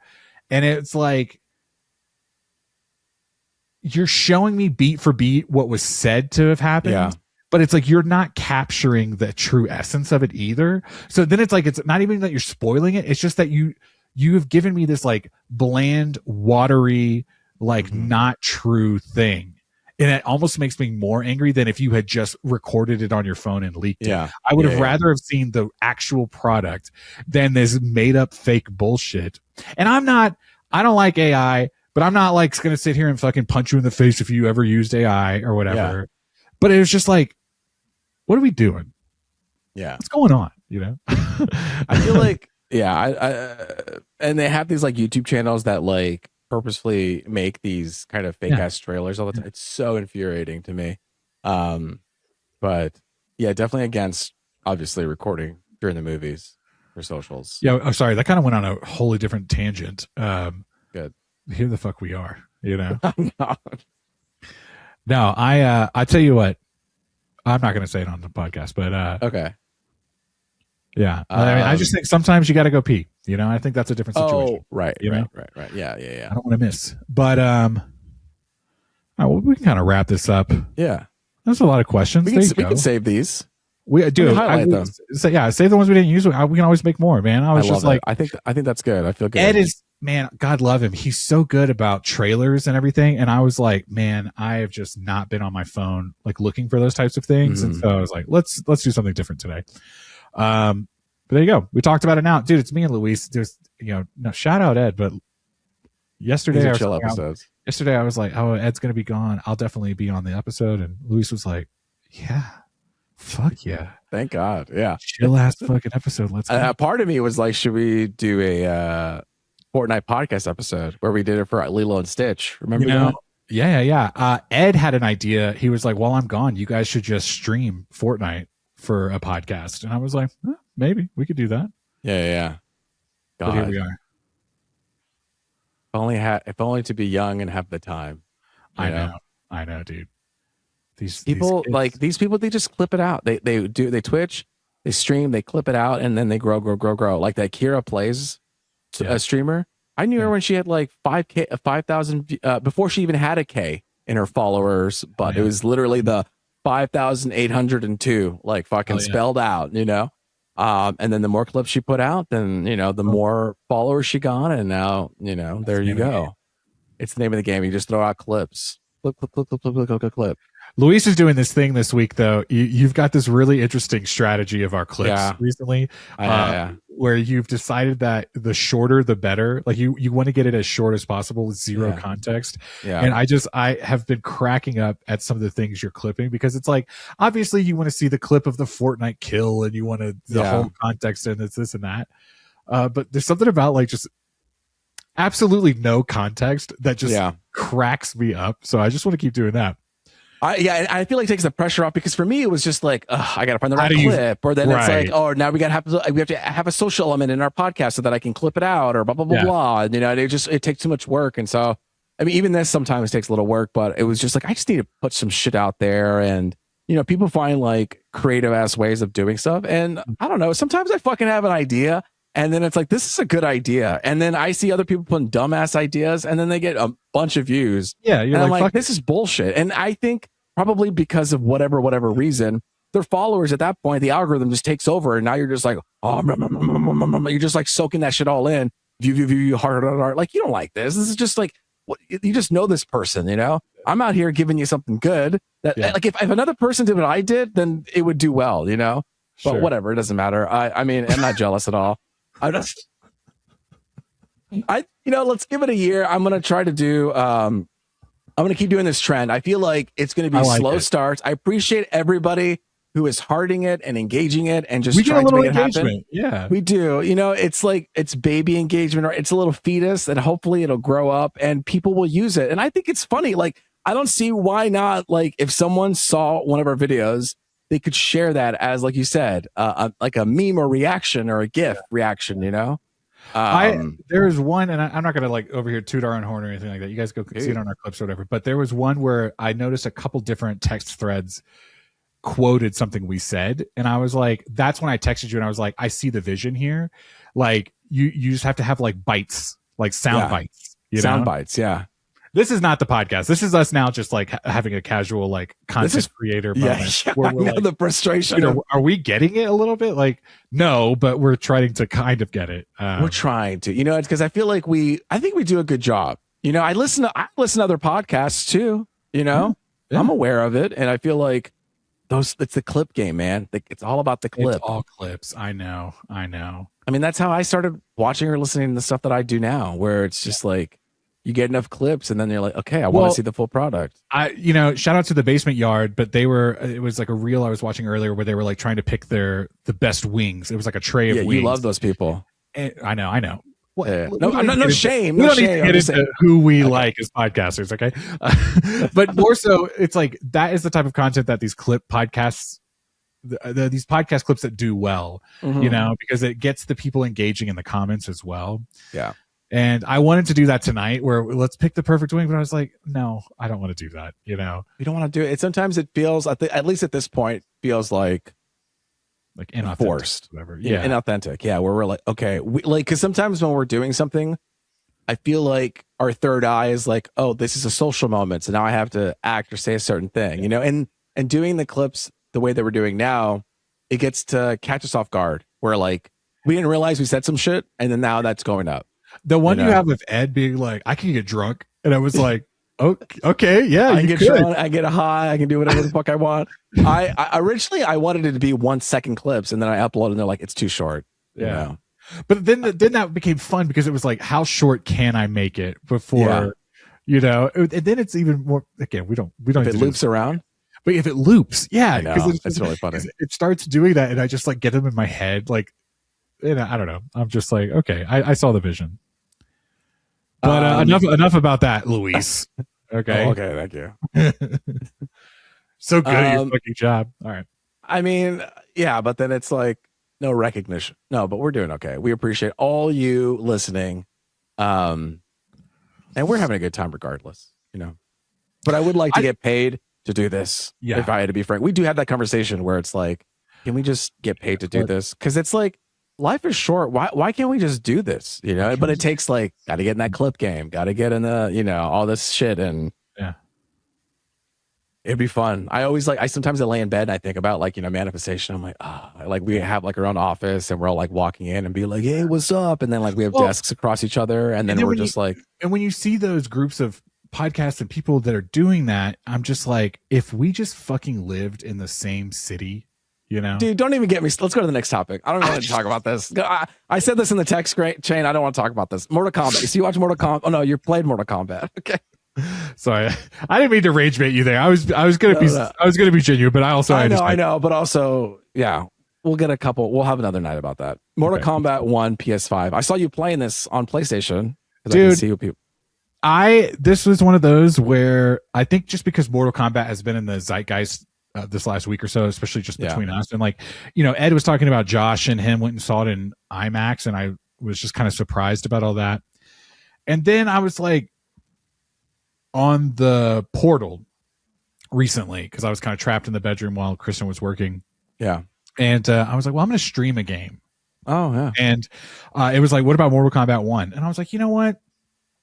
And it's like, you're showing me beat for beat what was said to have happened. Yeah. But it's like you're not capturing the true essence of it either. So then it's like it's not even that you're spoiling it. It's just that you have given me this like bland, watery, like not true thing. And it almost makes me more angry than if you had just recorded it on your phone and leaked it. I would have rather have seen the actual product than this made up fake bullshit. And I don't like AI, but I'm not like going to sit here and fucking punch you in the face if you ever used AI or whatever. Yeah. But it was just like, what are we doing? Yeah. What's going on? You know? I feel like, and they have these like YouTube channels that like purposefully make these kind of fake ass trailers all the time. It's so infuriating to me. But yeah, definitely against obviously recording during the movies for socials. Yeah. I'm sorry. That kind of went on a wholly different tangent. Good. Here the fuck we are, you know? No, I tell you what, I'm not going to say it on the podcast, but okay. Yeah. I mean, I just think sometimes you got to go pee, you know? I think that's a different situation. Oh, right. You know? Right. Yeah. I don't want to miss. But all right, well, we can kind of wrap this up. Yeah. That's a lot of questions. We can save these. We do. Highlight them. Save the ones we didn't use. We can always make more, man. I was just like, I think that's good. I feel good. Ed is, man, God love him. He's so good about trailers and everything. And I was like, man, I have just not been on my phone like looking for those types of things. And so I was like, let's do something different today. But there you go. We talked about it now, dude. It's me and Luis. There's, no shout out Ed, but yesterday I was like, oh, Ed's gonna be gone. I'll definitely be on the episode. And Luis was like, yeah. Fuck yeah. Thank God. Yeah. Chill ass fucking episode. Let's go. Part of me was like, should we do a Fortnite podcast episode where we did it for Lilo and Stitch? Remember that? Yeah. Ed had an idea. He was like, while I'm gone, you guys should just stream Fortnite for a podcast. And I was like, maybe we could do that. Yeah. God. But here we are. If only to be young and have the time. I know, dude. These people they just clip it out. They Twitch, they stream, they clip it out, and then they grow. Like that Kira Plays a streamer. I knew her when she had like 5,000 before she even had a K in her followers, but it was literally the 5,802 like fucking spelled out, and then the more clips she put out, then the more followers she got, and now there you go. It's the name of the game. You just throw out clips. Clip. Luis is doing this thing this week, though. You've got this really interesting strategy of our clips recently, where you've decided that the shorter, the better. Like you want to get it as short as possible with zero context. Yeah. And I have been cracking up at some of the things you're clipping because it's like, obviously you want to see the clip of the Fortnite kill and you want the whole context and it's this and that. But there's something about like just absolutely no context that just cracks me up. So I just want to keep doing that. I feel like it takes the pressure off because for me it was just like I gotta find the right clip, or then it's like, oh, now we have to have a social element in our podcast so that I can clip it out, or blah blah blah blah. And, it takes too much work, and so I mean even this sometimes takes a little work, but it was just like I just need to put some shit out there, and people find like creative ass ways of doing stuff, and I don't know. Sometimes I fucking have an idea, and then it's like this is a good idea, and then I see other people putting dumbass ideas, and then they get a bunch of views. Yeah, you're like, this is bullshit, and I think. probably because of whatever reason, their followers at that point, the algorithm just takes over, and now you're just like, oh, you're just like soaking that shit all in. View, heart. Like, you don't like this. This is just like, you just know this person, you know? I'm out here giving you something good that, like, if another person did what I did, then it would do well, you know? But whatever, it doesn't matter. I mean, I'm not jealous at all. Let's give it a year. I'm going to try to do, I'm going to keep doing this trend. I feel like it's going to be slow starts. I appreciate everybody who is hearting it and engaging it and just trying to make it happen. Yeah, we do. You know, it's like, it's baby engagement, or it's a little fetus, and hopefully it'll grow up and people will use it. And I think it's funny. Like, I don't see why not. Like, if someone saw one of our videos, they could share that as, like you said, like a meme or reaction or a GIF reaction, you know? There's one, and I'm not going to like over here toot our own horn or anything like that. You guys go see it on our clips or whatever. But there was one where I noticed a couple different text threads quoted something we said, and I was like, that's when I texted you, and I was like, I see the vision here. Like, you just have to have like bites, like sound bites, sound bites. Yeah. This is not the podcast. This is us now just like having a casual like content creator moment. I know, like, the frustration. Are we getting it a little bit? Like, no, but we're trying to kind of get it. We're trying to, you know, it's because I feel like I think we do a good job. You know, I listen to other podcasts too, you know, I'm aware of it. And I feel like it's the clip game, man. It's all about the clip. It's all clips. I know. I mean, that's how I started watching or listening to the stuff that I do now, where it's just like, you get enough clips and then you're like, okay, I want to see the full product. Shout out to the Basement Yard, but it was like a reel I was watching earlier where they were like trying to pick the best wings. It was like a tray of wings. You love those people. I know. What? Yeah. No shame. We don't need to get into who we like as podcasters, okay? But more so, it's like that is the type of content that these clip podcasts, these podcast clips that do well, you know, because it gets the people engaging in the comments as well. Yeah. And I wanted to do that tonight where let's pick the perfect wing, but I was like, no, I don't want to do that. You know, you don't want to do it. Sometimes it feels, at least at this point, feels like inauthentic, forced, whatever. Yeah, inauthentic. Yeah, where we're like, okay, because sometimes when we're doing something, I feel like our third eye is like, oh, this is a social moment, so now I have to act or say a certain thing, you know. And doing the clips the way that we're doing now, it gets to catch us off guard. Where like we didn't realize we said some shit, and then now that's going up. The one you have with Ed being like, I can get drunk. And I was like, okay, yeah, I can get drunk, I get a high, I can do whatever the fuck I want. I originally I wanted it to be 1 second clips, and then I uploaded and they're like, it's too short. Yeah. You know? But then that became fun because it was like, how short can I make it before, you know, and then it's even more, again, we don't if it loops around. But if it loops, it's really funny. It starts doing that, and I just like get them in my head, like, and I don't know. I'm just like, okay, I saw the vision. But enough about that, Luis. Okay. Okay, thank you. So good at your fucking job. All right. I mean, yeah, but then it's like no recognition. No, but we're doing okay. We appreciate all you listening. And we're having a good time regardless, you know. But I would like to get paid to do this. Yeah. If I had to be frank. We do have that conversation where it's like, can we just get paid to do this? Because it's like, life is short. Why can't we just do this? You know, but it takes like, got to get in that clip game, got to get in the, you know, all this shit, and it'd be fun. I sometimes I lay in bed and I think about like, you know, manifestation. I'm like, like we have like our own office and we're all like walking in and be like, hey, what's up? And then like we have desks across each other, and then we're just like, and when you see those groups of podcasts and people that are doing that, I'm just like, if we just fucking lived in the same city. You know, dude, don't even get me. Let's go to the next topic. I don't even want to talk about this. I said this in the text chain. I don't want to talk about this. Mortal Kombat. So you watch Mortal Kombat? Oh no, you played Mortal Kombat. Okay. Sorry, I didn't mean to rage bait you there. I was gonna be genuine, but I know, but also, yeah, we'll get a couple. We'll have another night about that. Mortal Kombat 1 PS5. I saw you playing this on PlayStation. Dude, I can see people. This was one of those where I think just because Mortal Kombat has been in the zeitgeist this last week or so, especially just between us, and like, you know, Ed was talking about Josh and him went and saw it in IMAX, and I was just kind of surprised about all that. And then I was like on the Portal recently because I was kind of trapped in the bedroom while Kristen was working. Yeah. And I was like, well, I'm going to stream a game. Oh yeah. And it was like, what about Mortal Kombat 1? And I was like, you know what?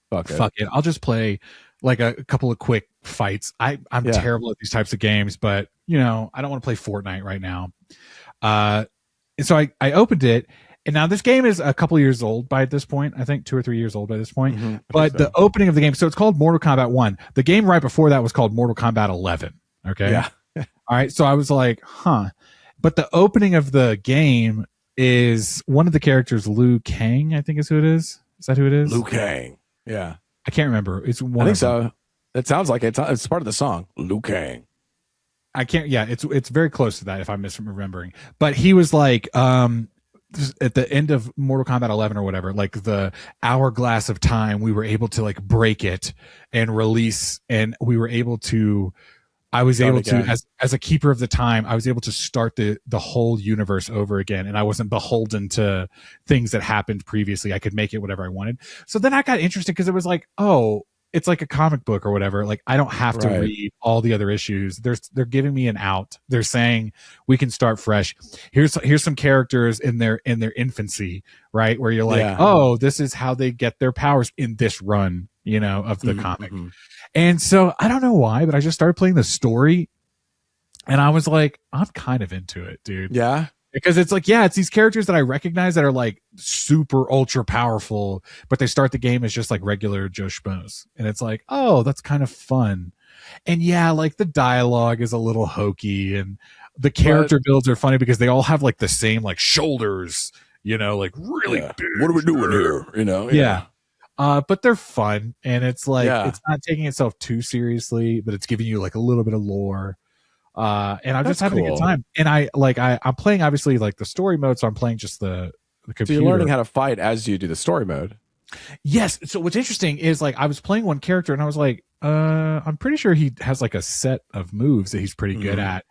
Fuck it. I'll just play like a couple of quick fights. I'm terrible at these types of games, but you know, I don't want to play Fortnite right now. And so I opened it, and now this game is a couple years old by this point. I think 2 or 3 years old by this point. Mm-hmm. But the opening of the game, so it's called Mortal Kombat 1. The game right before that was called Mortal Kombat 11. Okay. Yeah. All right. So I was like, huh. But the opening of the game is one of the characters, Liu Kang, I think is who it is. Is that who it is? Liu Kang. Yeah. I can't remember. It's one. I think so. It sounds like it's part of the song. Liu Kang. I can't. Yeah, it's very close to that if I'm misremembering. But he was like, at the end of Mortal Kombat 11 or whatever, like the hourglass of time, we were able to like break it and release, and we were able to. I was able to, as a keeper of the time, I was able to start the whole universe over again, and I wasn't beholden to things that happened previously. I could make it whatever I wanted. So then I got interested because it was like, oh, it's like a comic book or whatever. Like I don't have to read all the other issues. They're giving me an out. They're saying we can start fresh. Here's some characters in their infancy, right? Where you're like, oh, this is how they get their powers in this run, you know, of the comic. And so I don't know why, but I just started playing the story, and I was like, I'm kind of into it, dude. Yeah. Because it's like, yeah, it's these characters that I recognize that are like super ultra powerful, but they start the game as just like regular Joe Schmoes. And it's like, oh, that's kind of fun. And yeah, like the dialogue is a little hokey, and the character builds are funny because they all have like the same like shoulders, you know, like really big. What are we doing here? You know? Yeah. But they're fun, and it's like it's not taking itself too seriously, but it's giving you like a little bit of lore. And I'm just having a good time. And I'm playing obviously like the story mode, so I'm playing just the computer. So you're learning how to fight as you do the story mode. Yes. So what's interesting is like I was playing one character and I was like, I'm pretty sure he has like a set of moves that he's pretty good at,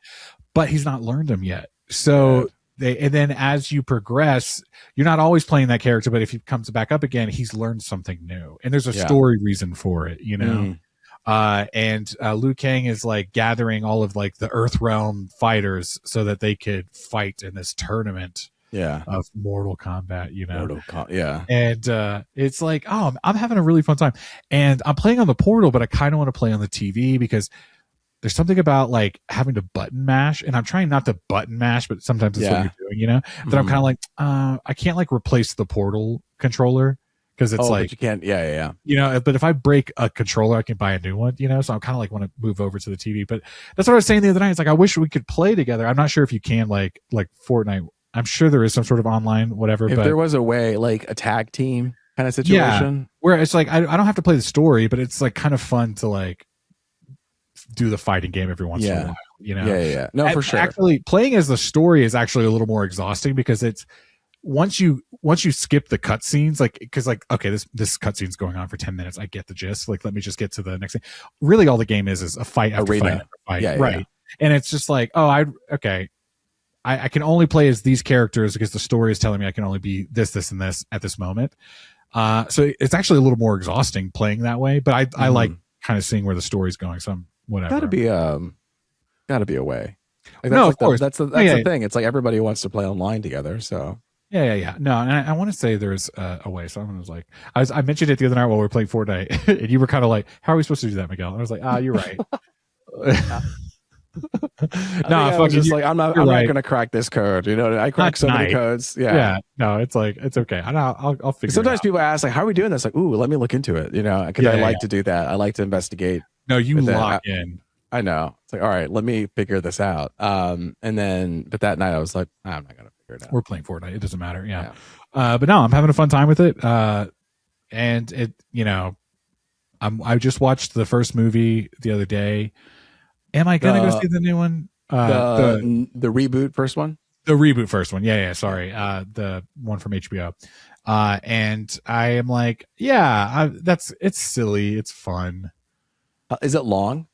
but he's not learned them yet. So and then as you progress, you're not always playing that character, but if he comes back up again, he's learned something new, and there's a story reason for it, you know. And Liu Kang is like gathering all of like the Earth Realm fighters so that they could fight in this tournament of Mortal Kombat, you know. And it's like, oh, I'm having a really fun time, and I'm playing on the Portal, but I kind of want to play on the TV because there's something about like having to button mash, and I'm trying not to button mash, but sometimes it's what you're doing, you know. That I'm kind of like, I can't like replace the Portal controller. Because it's like you can't, you know. But if I break a controller, I can buy a new one, you know. So I'm kind of like want to move over to the TV. But that's what I was saying the other night. It's like I wish we could play together. I'm not sure if you can like Fortnite. I'm sure there is some sort of online whatever. If but there was a way, like a tag team kind of situation, where it's like I don't have to play the story, but it's like kind of fun to like do the fighting game every once in a while, you know. No, for sure. Actually, playing as the story is actually a little more exhausting because it's. Once you skip the cutscenes, like because like okay, this cutscene's going on for 10 minutes, I get the gist. Like let me just get to the next thing. Really, all the game is a fight after fight after fight, right? And it's just like, oh, I can only play as these characters because the story is telling me I can only be this, and this at this moment. So it's actually a little more exhausting playing that way. But I like kind of seeing where the story's going. So I'm whatever. Gotta be a way. Like, no, of course. That's the thing. It's like everybody wants to play online together. So. Yeah. No, and I want to say there's a way. So I was like, I mentioned it the other night while we were playing Fortnite, and you were kind of like, "How are we supposed to do that, Miguel?" And I was like, you're right." I'm not going to crack this code. You know, I crack so many codes. Yeah. No, it's like it's okay. I'll figure. Sometimes it out. people ask like, "How are we doing this?" Like, "Ooh, let me look into it." You know, because I like to do that. I like to investigate. No, you lock in. I know. It's like, all right, let me figure this out. And then, but that night I was like, I'm not going to figure it out. We're playing Fortnite. It doesn't matter. Yeah. But no, I'm having a fun time with it. And it, you know, I just watched the first movie the other day. Am I going to go see the new one? The reboot first one? The reboot first one. Yeah. Sorry. The one from HBO. And I am like, it's silly. It's fun. Is it long?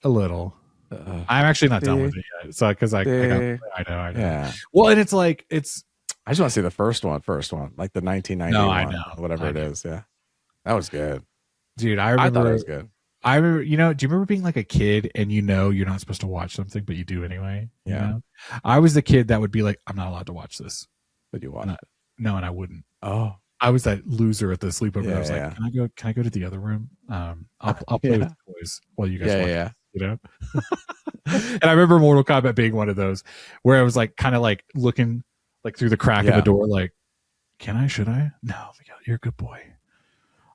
A little. I'm actually not done with it yet. So because I know. Yeah. Well, and it's like I just want to see the first one, like the 1991, I know. Whatever it is. Yeah, that was good, dude. I thought it was good. I remember, you know, do you remember being like a kid and you know you're not supposed to watch something, but you do anyway? Yeah. You know? I was the kid that would be like, I'm not allowed to watch this. But you watched it. No, and I wouldn't. Oh. I was that loser at the sleepover. Yeah, I was like, can I go to the other room? I'll play with the toys while you guys watch. Yeah. You know? And I remember Mortal Kombat being one of those where I was like kind of like looking like through the crack of the door, like, should I? No, Miguel, you're a good boy.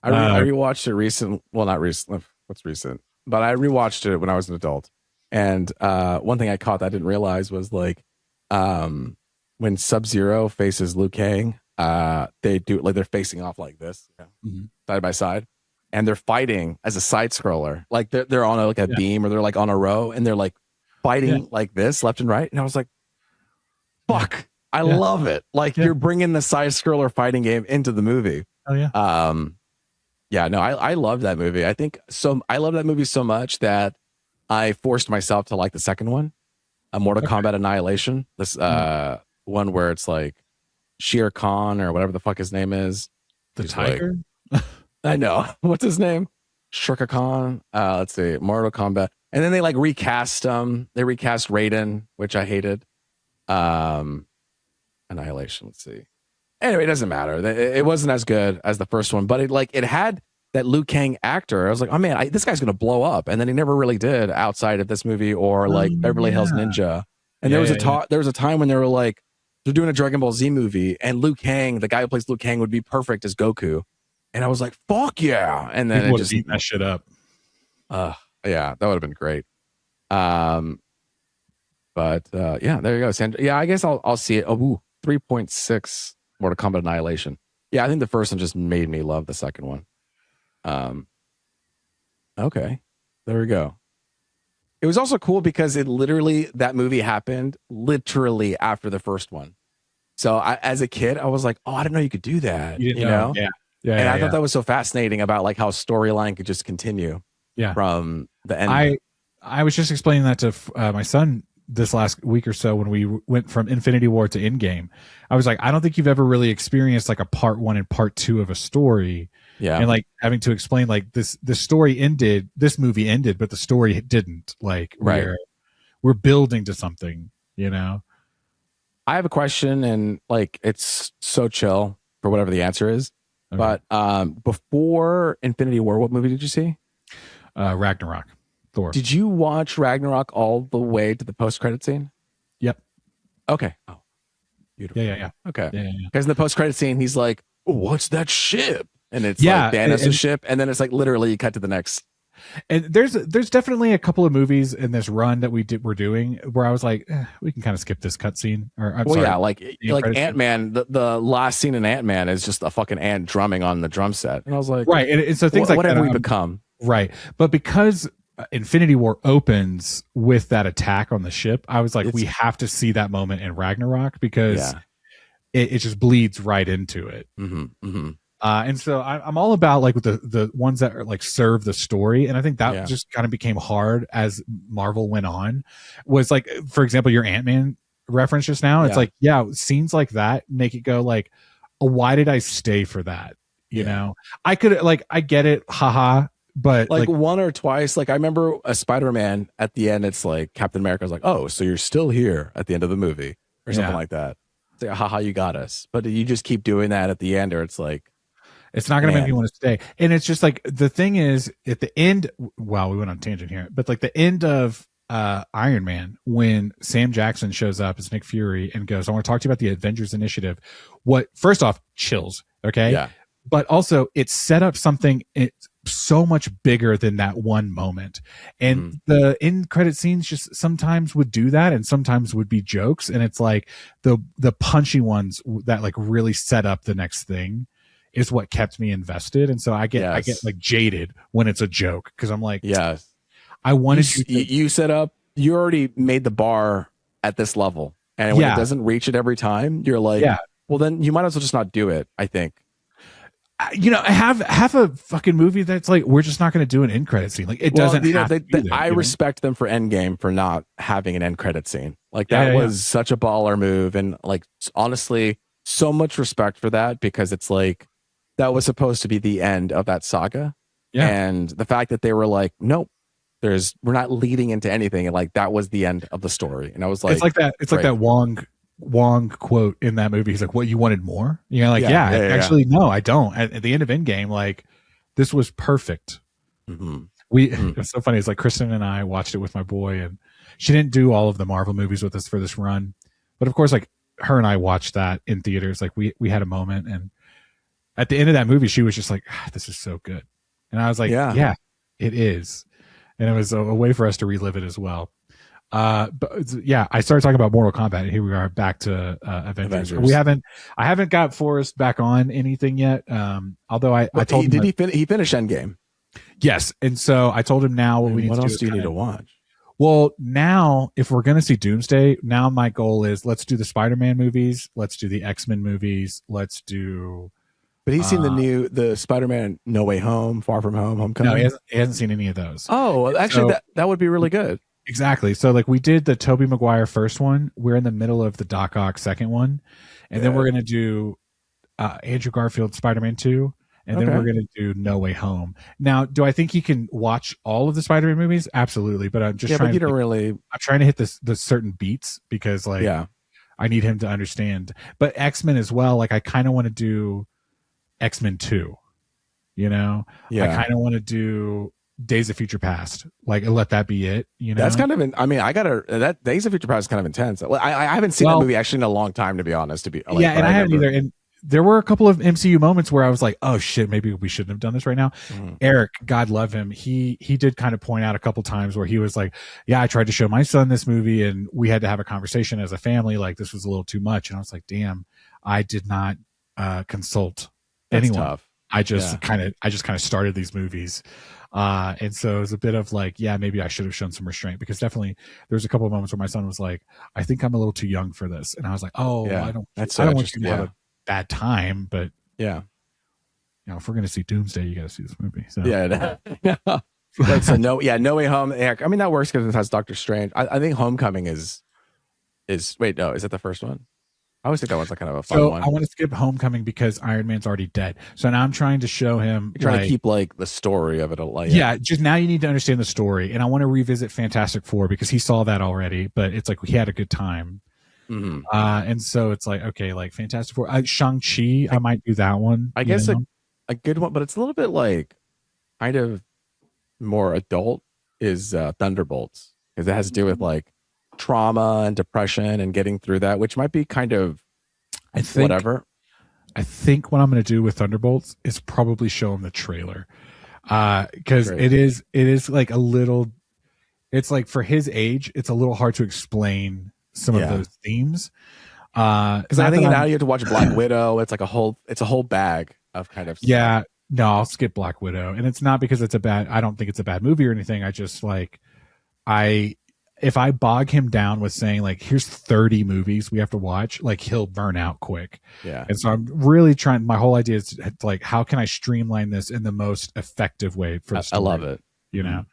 I rewatched it recent. Well, not recent. What's recent? But I rewatched it when I was an adult. And one thing I caught that I didn't realize was like when Sub-Zero faces Liu Kang, they do like they're facing off like this, side by side, and they're fighting as a side scroller. Like they're on a beam, or they're like on a row, and they're like fighting like this left and right. And I was like, fuck, I love it. Like you're bringing the side scroller fighting game into the movie. Oh yeah. Yeah, no, I love that movie. I love that movie so much that I forced myself to like the second one, Mortal Kombat Annihilation. This one where it's like Shere Khan or whatever the fuck his name is. The tiger? Like, I know. What's his name? Shirka Khan. Let's see. Mortal Kombat. And then they like recast they recast Raiden, which I hated. Annihilation. Let's see. Anyway, it doesn't matter. It wasn't as good as the first one, but it had that Liu Kang actor. I was like, oh man, this guy's gonna blow up, and then he never really did outside of this movie or like Beverly Hills Ninja. And there was a time when they were like, they're doing a Dragon Ball Z movie, and Liu Kang, the guy who plays Liu Kang, would be perfect as Goku. And I was like, fuck yeah! And then people it just beat that shit up. Yeah, that would have been great. But yeah, there you go, Sandra. Yeah, I guess I'll see it. 3.6. Mortal Kombat Annihilation. Yeah, I think the first one just made me love the second one. Okay, there we go. It was also cool because that movie happened literally after the first one. So as a kid, I was like, oh, I didn't know you could do that. You know? Yeah. And I thought that was so fascinating about like how storyline could just continue. Yeah. From the end. I was just explaining that to my son this last week or so when we went from Infinity War to Endgame. I was like, I don't think you've ever really experienced like a part 1 and part 2 of a story. Yeah. And like having to explain like this movie ended, but the story didn't. Like we're building to something, you know? I have a question, and like it's so chill for whatever the answer is. Okay. But before Infinity War, what movie did you see? Ragnarok. Thor. Did you watch Ragnarok all the way to the post-credit scene? Yep. Okay. Oh, beautiful. Yeah. Okay. Because in the post-credit scene, he's like, oh, what's that ship? And it's like Thanos' ship. And then it's like literally you cut to the next. And there's definitely a couple of movies in this run that we're doing where I was like, we can kind of skip this cutscene. Like Ant-Man. The last scene in Ant-Man is just a fucking ant drumming on the drum set. And I was like, right. And so things like what that, have we become? Right. But because Infinity War opens with that attack on the ship, I was like, we have to see that moment in Ragnarok because it just bleeds right into it. And so I'm all about like with the ones that are like serve the story, and I think that just kind of became hard as Marvel went on. Was like, for example, your Ant-Man reference just now. It's like, scenes like that make it go like, oh, why did I stay for that? You know, I could like, I get it, haha. But like one or twice, like I remember a Spider-Man at the end, it's like Captain America's like, oh, so you're still here at the end of the movie or something like that. It's like, haha, you got us. But you just keep doing that at the end, or it's like, it's not going to make me want to stay. And it's just like, the thing is at the end, wow, we went on a tangent here, but like the end of Iron Man, when Sam Jackson shows up as Nick Fury and goes, I want to talk to you about the Avengers Initiative. First off, chills. Okay. Yeah. But also it set up something so much bigger than that one moment. And the end credit scenes just sometimes would do that, and sometimes would be jokes. And it's like the punchy ones that like really set up the next thing is what kept me invested. And so I get like jaded when it's a joke, because I'm like, I wanted you set up, you already made the bar at this level, and when it doesn't reach it every time, you're like, well, then you might as well just not do it, I think. You know, I have a fucking movie that's like, we're just not going to do an end credit scene. Like it doesn't. I respect them for Endgame for not having an end credit scene. Like that was such a baller move, and like honestly, so much respect for that, because it's like that was supposed to be the end of that saga, and the fact that they were like, nope, we're not leading into anything, and like that was the end of the story. And I was like, it's like that. It's like that Wong Wong quote in that movie. He's like, "What, you wanted more?" You know, like, actually, no, I don't. At the end of Endgame, like, this was perfect. Mm-hmm. It's so funny. It's like Kristen and I watched it with my boy, and she didn't do all of the Marvel movies with us for this run, but of course, like, her and I watched that in theaters. Like, we had a moment, and at the end of that movie, she was just like, "This is so good," and I was like, "Yeah, it is," and it was a way for us to relive it as well. But yeah, I started talking about Mortal Kombat, and here we are back to Avengers. I haven't got Forrest back on anything yet. Although I told him he finished Endgame. Yes, and so I told him now what we need to do. What else do you need to watch? Well, now if we're going to see Doomsday, now my goal is let's do the Spider-Man movies, let's do the X-Men movies, let's do. But he's seen the Spider-Man No Way Home, Far From Home, Homecoming. No, he hasn't seen any of those. Oh, actually, that would be really good. Exactly. So like we did the Tobey Maguire first one. We're in the middle of the Doc Ock second one. And then we're going to do Andrew Garfield Spider-Man 2. And then we're going to do No Way Home. Now, do I think he can watch all of the Spider-Man movies? Absolutely. But I'm just trying I'm trying to hit the certain beats because like I need him to understand. But X-Men as well. Like I kind of want to do X-Men 2. You know? I kind of want to do Days of Future Past, like let that be it. You know, that's kind of. That Days of Future Past is kind of intense. I haven't seen that movie actually in a long time, to be honest. And I haven't either. And there were a couple of MCU moments where I was like, "Oh shit, maybe we shouldn't have done this right now." Eric, God love him, he did kind of point out a couple times where he was like, "Yeah, I tried to show my son this movie, and we had to have a conversation as a family. Like this was a little too much." And I was like, "Damn, I did not consult anyone. Tough. I just kind of started these movies." And so it was a bit of like, yeah, maybe I should have shown some restraint because definitely there's a couple of moments where my son was like, I think I'm a little too young for this. And I was like, oh, I don't want you to have a bad time, but if we're going to see Doomsday, you got to see this movie. So. So No Way Home. I mean, that works because it has Doctor Strange. I think Homecoming is wait, no, is that the first one? I always think that one's like kind of a fun one. I want to skip Homecoming because Iron Man's already dead. So now I'm trying to show him. You're trying to keep like the story of it alive. Yeah, just now you need to understand the story. And I want to revisit Fantastic Four because he saw that already, but it's like he had a good time. Mm-hmm. And so it's like, okay, like Fantastic Four. Shang-Chi, I might do that one. I guess a good one, but it's a little bit like kind of more adult is Thunderbolts because it has to do with like trauma and depression and getting through that, which might be kind of whatever. I think what I'm going to do with Thunderbolts is probably show him the trailer because it is like a little. It's like for his age, it's a little hard to explain some of those themes. Because I think now you have to watch Black Widow. It's like a whole bag of kind of stuff. Yeah. No, I'll skip Black Widow, and it's not because it's I don't think it's a bad movie or anything. I just like if I bog him down with saying like, here's 30 movies we have to watch, like he'll burn out quick. Yeah. And so I'm really trying, my whole idea is like, how can I streamline this in the most effective way for the story? I love it. You know?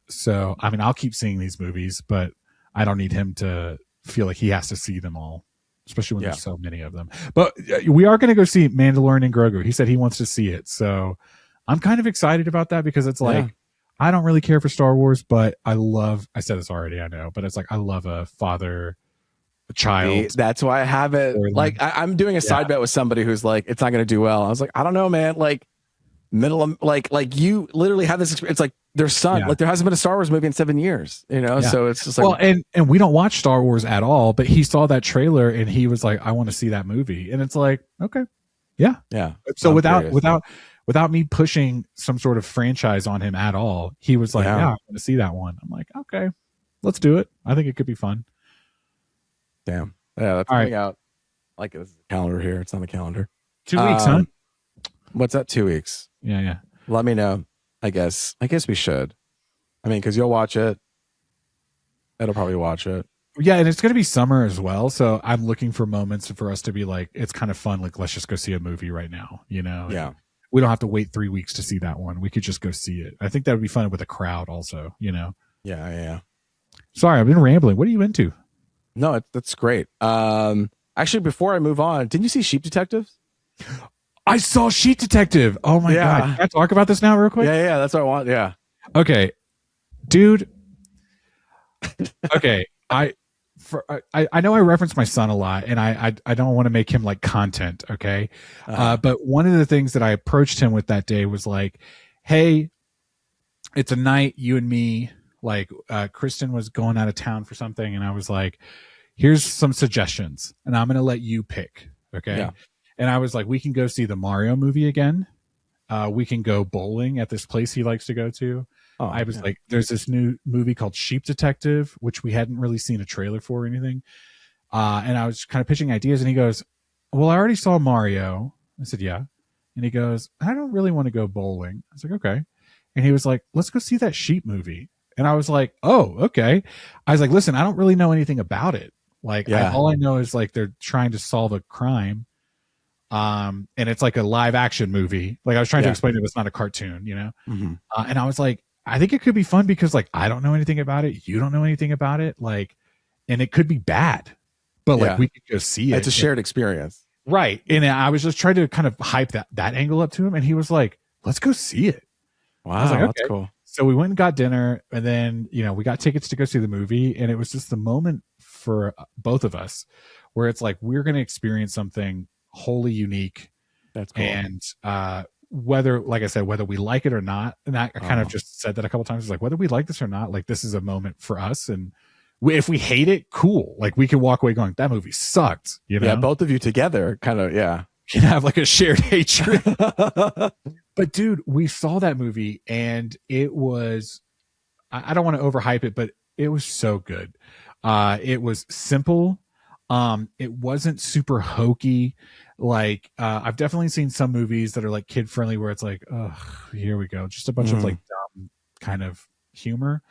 So, I mean, I'll keep seeing these movies, but I don't need him to feel like he has to see them all, especially when there's so many of them. But we are going to go see Mandalorian and Grogu. He said he wants to see it. So I'm kind of excited about that because it's like, I don't really care for Star Wars, but I said this already, I know, but it's like, I love a father, a child. That's why I have it. Like I'm doing a side bet with somebody who's like, it's not going to do well. I was like, I don't know, man. Like like you literally have this experience. It's like their son, like there hasn't been a Star Wars movie in 7 years, you know? So it's just like, well, and we don't watch Star Wars at all, but he saw that trailer and he was like, I want to see that movie. And it's like, okay. Yeah. Yeah. So without me pushing some sort of franchise on him at all, he was like, I want to see that one. I'm like, okay, let's do it. I think it could be fun. Damn. Yeah, that's coming out. Like this calendar here. It's on the calendar. 2 weeks, huh? What's that? 2 weeks. Yeah. Let me know. I guess we should. I mean, because you'll watch it. It'll probably watch it. Yeah, and it's going to be summer as well. So I'm looking for moments for us to be like, it's kind of fun. Like, let's just go see a movie right now, you know? Yeah. We don't have to wait 3 weeks to see that one. We could just go see it. I think that would be fun with a crowd also, you know? Yeah. Sorry, I've been rambling. What are you into? No, that's great. Actually, before I move on, didn't you see Sheep Detectives? I saw Sheep Detective. Oh my God. Can I talk about this now real quick? Yeah. That's what I want. Yeah. Okay. Dude. Okay. I know I reference my son a lot, and I don't want to make him like content, okay? But one of the things that I approached him with that day was like, hey, it's a night, you and me, like Kristen was going out of town for something, and I was like, here's some suggestions, and I'm gonna let you pick, okay? Yeah. And I was like, we can go see the Mario movie again. We can go bowling at this place he likes to go to. I was like, there's this new movie called Sheep Detective, which we hadn't really seen a trailer for or anything. And I was kind of pitching ideas, and he goes, well, I already saw Mario. I said, yeah. And he goes, I don't really want to go bowling. I was like, okay. And he was like, let's go see that Sheep movie. And I was like, oh, okay. I was like, listen, I don't really know anything about it. Like, all I know is like they're trying to solve a crime. And it's like a live action movie. Like I was trying to explain it, it's not a cartoon, you know? Mm-hmm. And I was like, I think it could be fun because like I don't know anything about it, you don't know anything about it, like, and it could be bad, but like we could go see it. It's a shared experience, right? And I was just trying to kind of hype that angle up to him, and he was like, "Let's go see it." Wow, I was like, okay. That's cool. So we went and got dinner, and then we got tickets to go see the movie, and it was just the moment for both of us where it's like we're going to experience something wholly unique. That's cool. And whether, like I said, whether we like it or not, and I kind of just said that a couple times, it's like whether we like this or not, like this is a moment for us, and if we hate it, cool, like we can walk away going, that movie sucked, yeah, both of you together kind of can have like a shared hatred. But dude, we saw that movie, and it was, I don't want to overhype it, but it was so good. It was simple. It wasn't super hokey. Like, I've definitely seen some movies that are like kid friendly where it's like, oh, here we go. Just a bunch of like dumb kind of humor.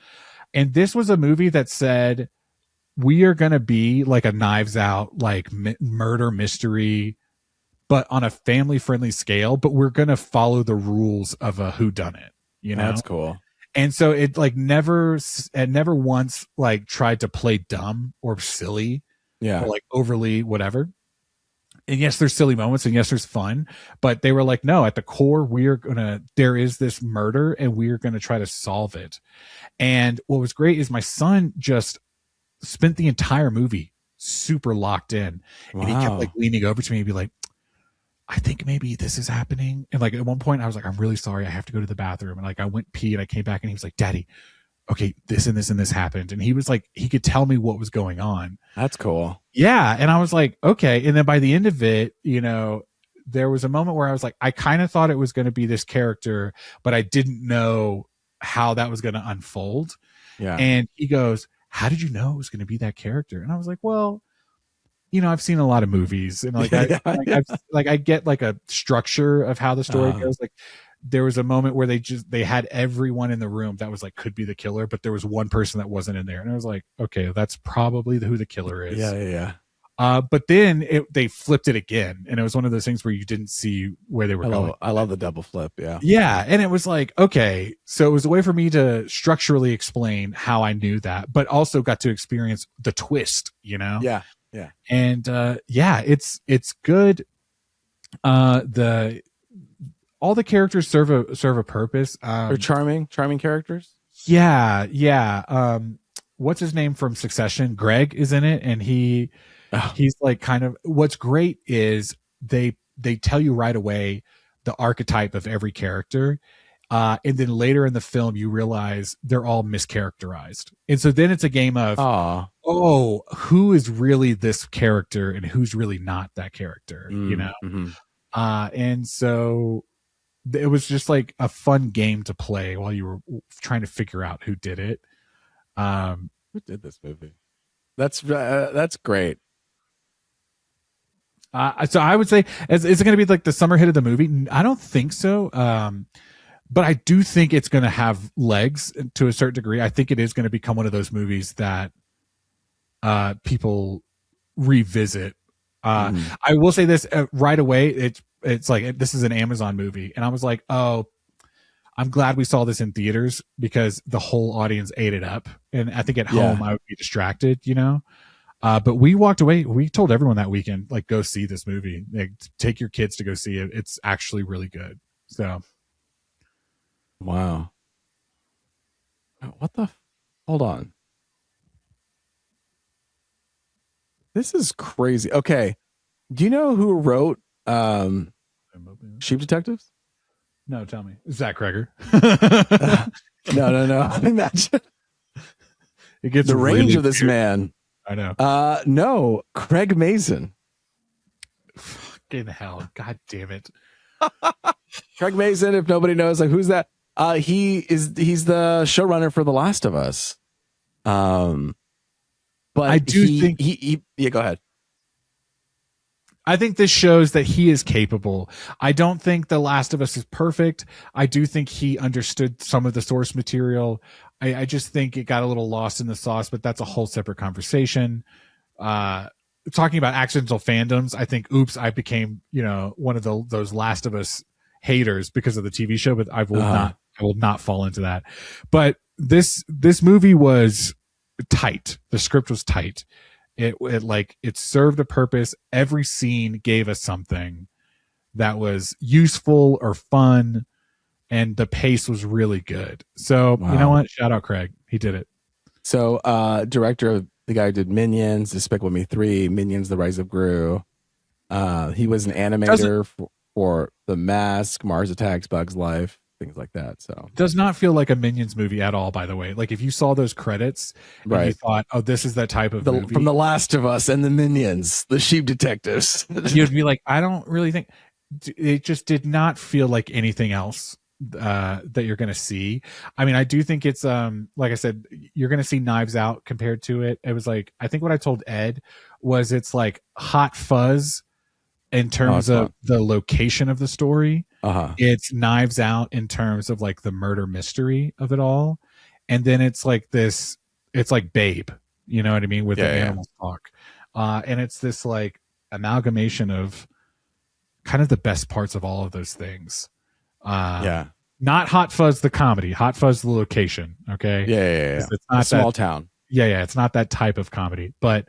And this was a movie that said, we are going to be like a Knives Out, like murder mystery, but on a family friendly scale, but we're going to follow the rules of a whodunit, you know? That's cool. And so it like never once like tried to play dumb or silly. Yeah. Or like overly whatever. And yes, there's silly moments, and yes, there's fun, but they were like, no, at the core, there is this murder, and we're going to try to solve it. And what was great is my son just spent the entire movie super locked in. Wow. And he kept like leaning over to me and be like, I think maybe this is happening. And like at one point I was like, I'm really sorry, I have to go to the bathroom. And like I went pee, and I came back, and he was like, Daddy, okay, this and this and this happened. And he was like, he could tell me what was going on. That's cool. Yeah. And I was like, okay. And then by the end of it, there was a moment where I was like, I kind of thought it was going to be this character, but I didn't know how that was going to unfold. Yeah. And he goes, how did you know it was going to be that character? And I was like, well, I've seen a lot of movies, and like, I get like a structure of how the story goes. Like, there was a moment where they had everyone in the room that was like could be the killer, but there was one person that wasn't in there, and I was like, okay, that's probably who the killer is. Yeah. But then they flipped it again, and it was one of those things where you didn't see where they were going. I love the double flip. Yeah, and it was like, okay, so it was a way for me to structurally explain how I knew that, but also got to experience the twist. Yeah. And it's good. All the characters serve a purpose. They're charming characters. Yeah. What's his name from Succession? Greg is in it, and he's like kind of. What's great is they tell you right away the archetype of every character, and then later in the film you realize they're all mischaracterized, and so then it's a game of who is really this character and who's really not that character, Mm-hmm. And so it was just like a fun game to play while you were trying to figure out who did it. Who did this movie? That's great. So I would say, is it going to be like the summer hit of the movie? I don't think so. But I do think it's going to have legs to a certain degree. I think it is going to become one of those movies that people revisit. I will say this right away. It's like, this is an Amazon movie. And I was like, oh, I'm glad we saw this in theaters because the whole audience ate it up. And I think at home I would be distracted, but we walked away. We told everyone that weekend, like, go see this movie. Like, take your kids to go see it. It's actually really good. So. Wow. What the? Hold on. This is crazy. Okay. Do you know who wrote Sheep Detectives? No, tell me. Zach Kreger. No. Imagine it gets the range really of this weird. man. I know. No, Craig Mazin. Fucking hell. God damn it. Craig Mazin, if nobody knows, like, who's that? He's the showrunner for The Last of Us. But I do think yeah, go ahead. I think this shows that he is capable. I don't think The Last of Us is perfect. I do think he understood some of the source material. I just think it got a little lost in the sauce, but that's a whole separate conversation. Talking about accidental fandoms, I think, I became, one of those Last of Us haters because of the TV show, but I will not fall into that. But this movie was tight. The script was tight. It served a purpose. Every scene gave us something that was useful or fun, and the pace was really good. So wow. You know what? Shout out Craig. He did it. So director of the guy who did Minions, Despicable Me 3, Minions: The Rise of Gru. He was an animator for The Mask, Mars Attacks, Bugs Life, things like that. So does not feel like a Minions movie at all, by the way. Like if you saw those credits and you thought, oh, this is that type of movie. From The Last of Us and the Minions, the Sheep Detectives. You'd be like, I don't really think it just did not feel like anything else that you're going to see. I mean, I do think it's like I said, you're going to see Knives Out compared to it. It was like, I think what I told Ed was it's like Hot Fuzz in terms of the location of the story. It's Knives Out in terms of like the murder mystery of it all. And then it's like this, it's like Babe, you know what I mean? With the animals talk. And it's this like amalgamation of kind of the best parts of all of those things. Not Hot Fuzz the comedy, Hot Fuzz the location. Okay. Yeah. It's not small town. Yeah. It's not that type of comedy, but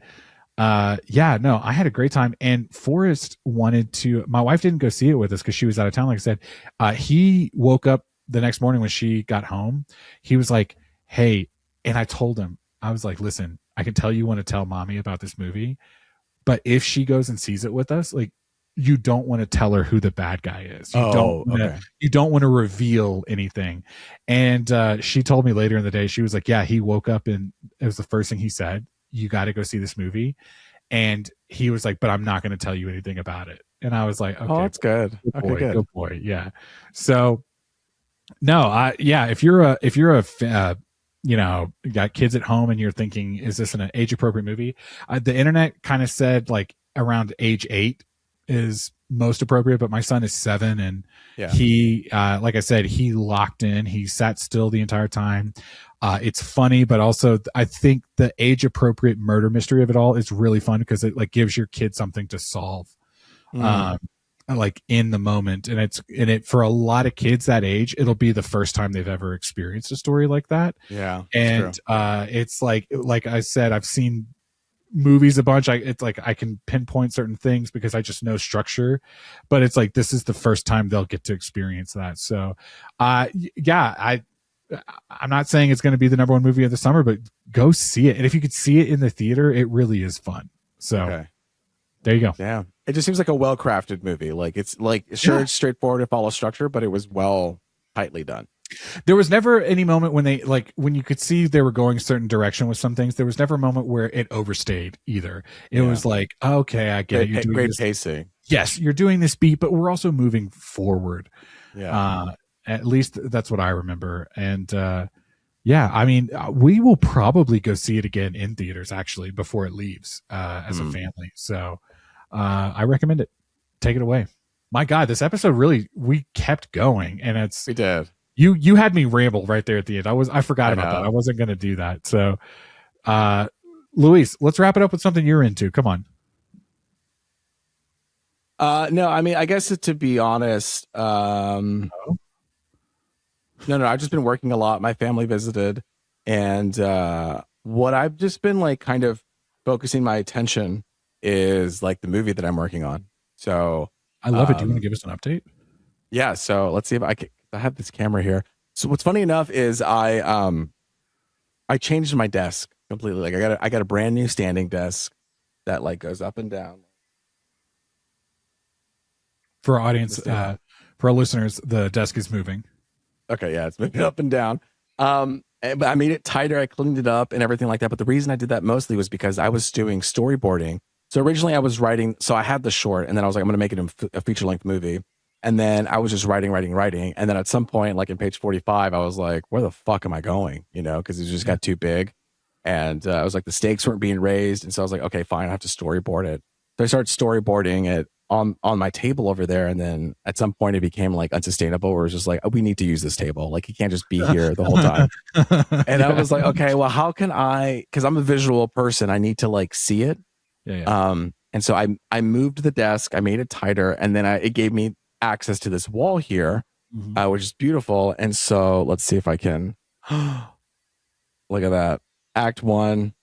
no, I had a great time. And Forrest wanted to, my wife didn't go see it with us because she was out of town. Like I said, he woke up the next morning when she got home. He was like, hey, and I told him, I was like, listen, I can tell you want to tell mommy about this movie, but if she goes and sees it with us, like, you don't want to tell her who the bad guy is. You don't want to reveal anything. And she told me later in the day, she was like, yeah, he woke up and it was the first thing he said, you got to go see this movie. And he was like, but I'm not going to tell you anything about it. And I was like, okay, that's good. Good boy. Yeah. So no, if you're you got kids at home and you're thinking, is this an age appropriate movie? The internet kind of said like around age 8 is most appropriate, but my son is 7 and he like I said, he locked in, he sat still the entire time. It's funny, but also I think the age appropriate murder mystery of it all is really fun because it like gives your kid something to solve like in the moment. And it for a lot of kids that age, it'll be the first time they've ever experienced a story like that. And it's like I said, I've seen movies a bunch. It's like I can pinpoint certain things because I just know structure, but it's like this is the first time they'll get to experience that. So I'm not saying it's going to be the number one movie of the summer, but go see it. And if you could see it in the theater, it really is fun. So there you go. Yeah, it just seems like a well-crafted movie. Like it's like it's straightforward to follow structure, but it was well tightly done. There was never any moment when when you could see they were going a certain direction with some things. There was never a moment where it overstayed either. It was like, okay, I get it. You're doing great pacing. Yes, you're doing this beat, but we're also moving forward. At least that's what I remember. And I mean, we will probably go see it again in theaters actually before it leaves as a family. So I recommend it. Take it away. My God, this episode we kept going, and we did. You had me ramble right there at the end. I forgot about that. I wasn't going to do that. So, Luis, let's wrap it up with something you're into. Come on. No, I mean, I guess to be honest, no, I've just been working a lot. My family visited, and what I've just been like kind of focusing my attention is like the movie that I'm working on. So I love it. Do you want to give us an update? Yeah. So let's see if I have this camera here. So what's funny enough is I changed my desk completely. Like I got a brand new standing desk. that like goes up and down. For our audience, for our listeners, the desk is moving. Okay, yeah, it's moving up and down. But I made it tighter. I cleaned it up and everything like that. But the reason I did that mostly was because I was doing storyboarding. So originally I was writing. So I had the short, and then I was like, I'm going to make it a feature length movie. And then I was just writing. And then at some point, like in page 45, I was like, where the fuck am I going? You know, because it just got too big. And I was like, the stakes weren't being raised. And so I was like, okay, fine, I have to storyboard it. So I started storyboarding it on my table over there. And then at some point it became like unsustainable, where it was just like, oh, we need to use this table. Like, he can't just be here the whole time. And I was like, okay, well, how can because I'm a visual person, I need to like see it. And so I moved the desk, I made it tighter, and then it gave me access to this wall here, which is beautiful. And so let's see if I can look at that. Act 1.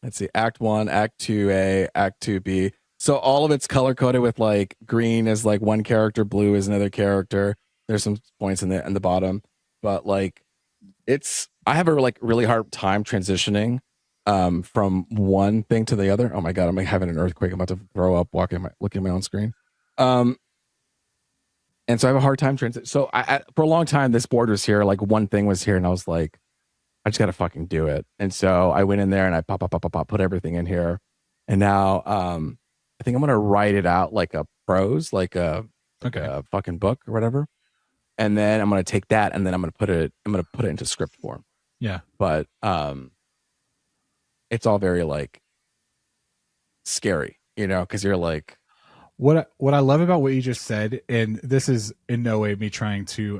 Let's see, Act 1, Act 2A, Act 2B. So all of it's color coded with like green is like one character, blue is another character. There's some points in the bottom, but like I have a like really hard time transitioning from one thing to the other. Oh my God, I'm like having an earthquake. I'm about to throw up looking at my own screen. And so I have a hard time transitioning. So for a long time, this board was here, like one thing was here, and I was like, I just got to fucking do it. And so I went in there and I put everything in here. And now I think I'm going to write it out like a prose, like a fucking book or whatever. And then I'm going to take that and then I'm going to put it into script form. Yeah. But it's all very like scary, you know, because you're like, what I love about what you just said, and this is in no way me trying to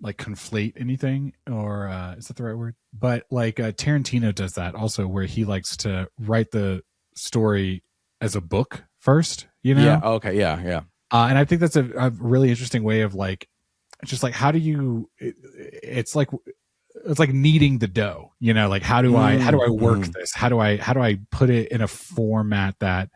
like conflate anything, or is that the right word? But like Tarantino does that also, where he likes to write the story as a book first, you know? Yeah. Okay. Yeah. And I think that's a really interesting way of like, just like, how do you? It's like kneading the dough, you know? Like, how do I work this? How do I put it in a format that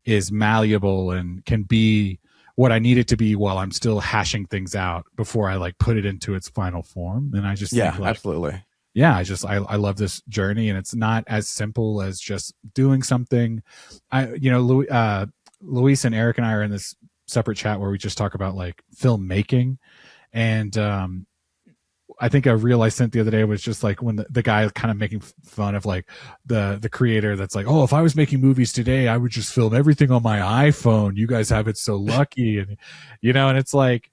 is malleable and can be what I need it to be while I'm still hashing things out before I like put it into its final form. And I just think, like, absolutely. Yeah, I love this journey, and it's not as simple as just doing something. Luis and Eric and I are in this separate chat where we just talk about like filmmaking, and I think a reel I sent the other day was just like when the guy kind of making fun of like the creator that's like, oh, if I was making movies today, I would just film everything on my iPhone. You guys have it so lucky. And, you know, and it's like,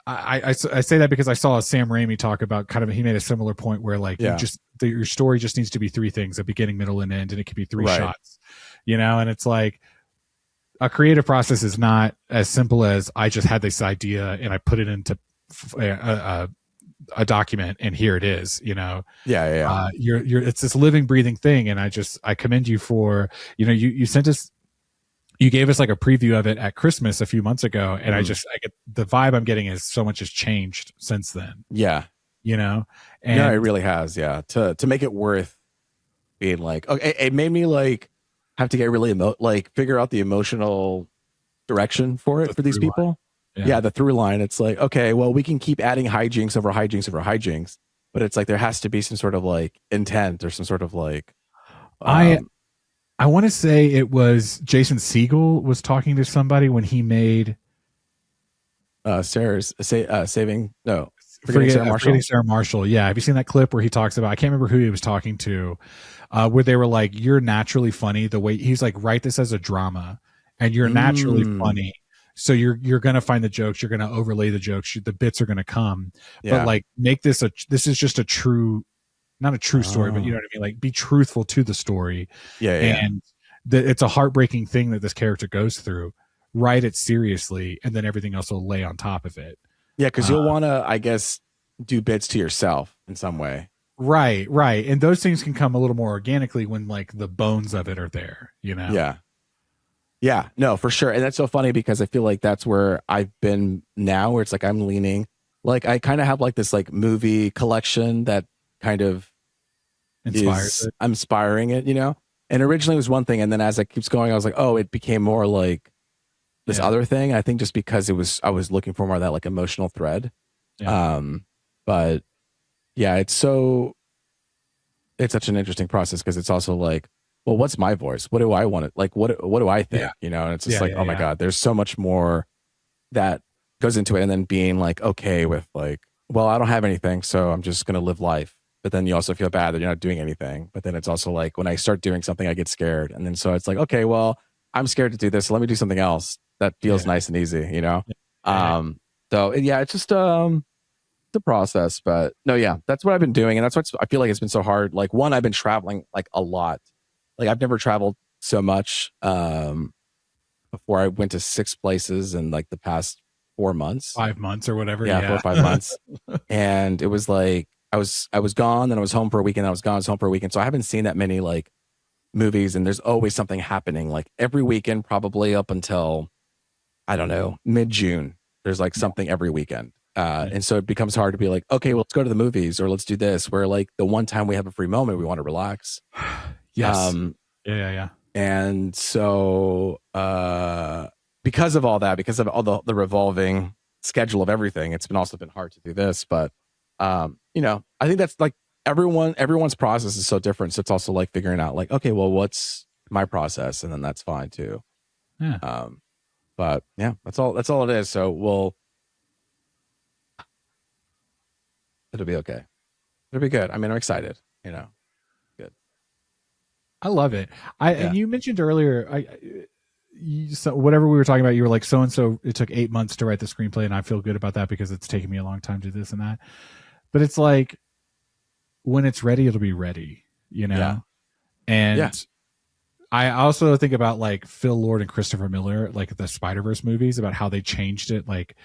I say that because I saw Sam Raimi talk about he made a similar point where like, your story just needs to be three things: a beginning, middle, and end. And it could be three shots, you know? And it's like, a creative process is not as simple as I just had this idea and I put it into a document and here it is, you know. It's this living, breathing thing, and I commend you for, you know, you sent us, you gave us like a preview of it at Christmas a few months ago, and I get the vibe I'm getting is so much has changed since then. Yeah, you know, and no, it really has. Yeah, to make it worth being like, okay, it made me like have to get really figure out the emotional direction for these people. Yeah, the through line. It's like, okay, well, we can keep adding hijinks over hijinks over hijinks, but it's like there has to be some sort of like intent or some sort of like. I want to say it was Jason Segel was talking to somebody when he made Forgetting Sarah Marshall. Yeah, have you seen that clip where he talks about? I can't remember who he was talking to, where they were like, "You're naturally funny." The way he's like, "Write this as a drama, and you're naturally funny." So you're gonna find the jokes, you're gonna overlay the jokes, the bits are gonna come, but like make this this is just not a true story, but you know what I mean. Like, be truthful to the story. And it's a heartbreaking thing that this character goes through. Write it seriously, and then everything else will lay on top of it. Yeah, because you'll want to, I guess, do bits to yourself in some way. Right, and those things can come a little more organically when like the bones of it are there. You know. Yeah, no, for sure. And that's so funny because I feel like that's where I've been now, where it's like I'm leaning, like I kind of have like this like movie collection that kind of I'm inspiring it, you know? And originally it was one thing. And then as it keeps going, I was like, oh, it became more like this other thing. I think just because I was looking for more of that like emotional thread. But yeah, it's so it's such an interesting process because it's also like, well, what's my voice? What do I want to like? What do I think? You know, and it's just like, oh my God, there's so much more that goes into it. And then being like, okay with like, well, I don't have anything, so I'm just going to live life. But then you also feel bad that you're not doing anything. But then it's also like when I start doing something, I get scared. And then so it's like, okay, well, I'm scared to do this. So let me do something else that feels nice and easy, you know? So yeah, it's just the process. But no, yeah, that's what I've been doing. And that's what I feel like it's been so hard. Like one, I've been traveling like a lot. Like I've never traveled so much before. I went to 6 places in like the past 4 months. 5 months or whatever. Yeah, 4 or 5 months. And it was like, I was gone, then I was home for a weekend. I was gone, I was home for a weekend. So I haven't seen that many like movies, and there's always something happening. Like every weekend, probably up until I don't know, mid-June. There's like something every weekend, and so it becomes hard to be like, okay, well, let's go to the movies or let's do this. Where like the one time we have a free moment, we want to relax. Yes. Yeah. And so because of all that, because of all the revolving schedule of everything, it's also been hard to do this, but. You know, I think that's like everyone's process is so different. So it's also like figuring out like, okay, well, what's my process? And then that's fine too. Yeah. But yeah, that's all it is. So it'll be okay. It'll be good. I mean, I'm excited, you know, good. I love it. And you mentioned earlier, so whatever we were talking about, you were like, so-and-so, it took 8 months to write the screenplay. And I feel good about that because it's taken me a long time to do this and that. But it's like when it's ready, it'll be ready, you know? Yeah. And I also think about like Phil Lord and Christopher Miller, like the Spider-Verse movies, about how they changed it like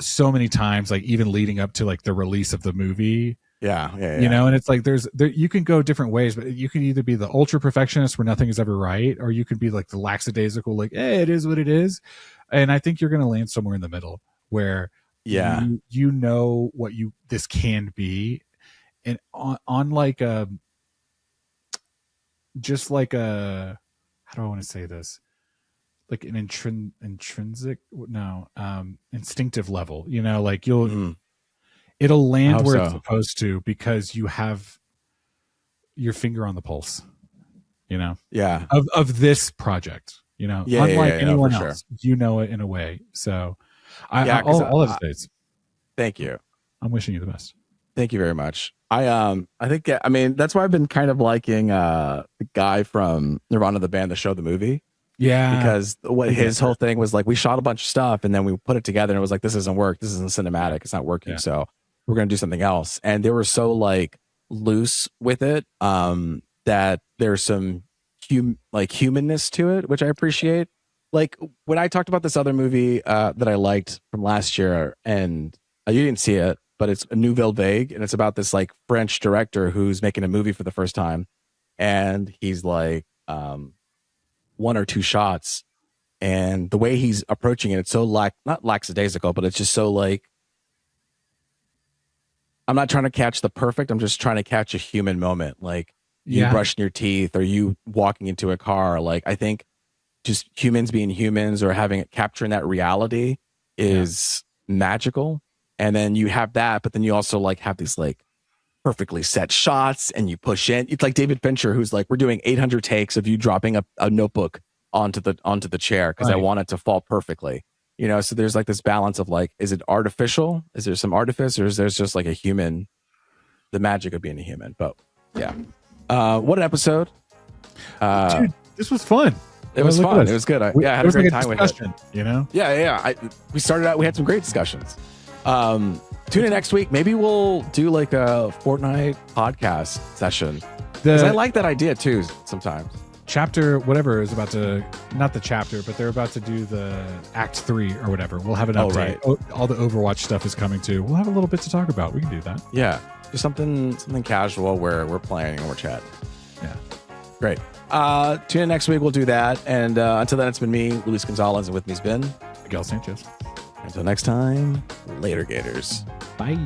so many times, like even leading up to like the release of the movie. Yeah. You know, and it's like you can go different ways, but you can either be the ultra perfectionist where nothing is ever right, or you can be like the lackadaisical, like, hey, it is what it is. And I think you're going to land somewhere in the middle where you know what this can be, and on like just like a, how do I want to say this, like an intrinsic instinctive level, you know, like it'll land where it's supposed to because you have your finger on the pulse, you know, of this project, you know, unlike anyone else, you know it in a way. So all of the states. Thank you. I'm wishing you the best. Thank you very much. I think, I mean, that's why I've been kind of liking the guy from Nirvana, the band, the show, the movie. Yeah. Because his whole thing was like, we shot a bunch of stuff and then we put it together and it was like, this doesn't work. This isn't cinematic. It's not working. So we're going to do something else. And they were so like loose with it that there's some humanness to it, which I appreciate. Like when I talked about this other movie that I liked from last year, and you didn't see it, but it's a Nouvelle Vague, and it's about this like French director who's making a movie for the first time, and he's like 1 or 2 shots, and the way he's approaching it, it's so not lackadaisical, but it's just so like, I'm not trying to catch the perfect, I'm just trying to catch a human moment, like you brushing your teeth or you walking into a car. Like I think just humans being humans or capturing that reality is magical. And then you have that, but then you also like have these like perfectly set shots and you push in. It's like David Fincher, who's like, we're doing 800 takes of you dropping a notebook onto the chair because I want it to fall perfectly. You know, so there's like this balance of like, is it artificial? Is there some artifice, or is there just like a human, the magic of being a human? But yeah. What an episode. Dude, this was fun. It was fun. It was good. I had a great time with it. You know? Yeah. We started out, we had some great discussions. Tune in next week. Maybe we'll do like a Fortnite podcast session. Because I like that idea too sometimes. Chapter whatever is about to, not the chapter, but they're about to do the Act 3 or whatever. We'll have an update. All the Overwatch stuff is coming too. We'll have a little bit to talk about. We can do that. Yeah. Just something casual where we're playing and we're chatting. Yeah. Great. Tune in next week. We'll do that. And until then, it's been me, Luis Gonzalez, and with me's been Miguel Sanchez. Until next time, later, Gators. Bye.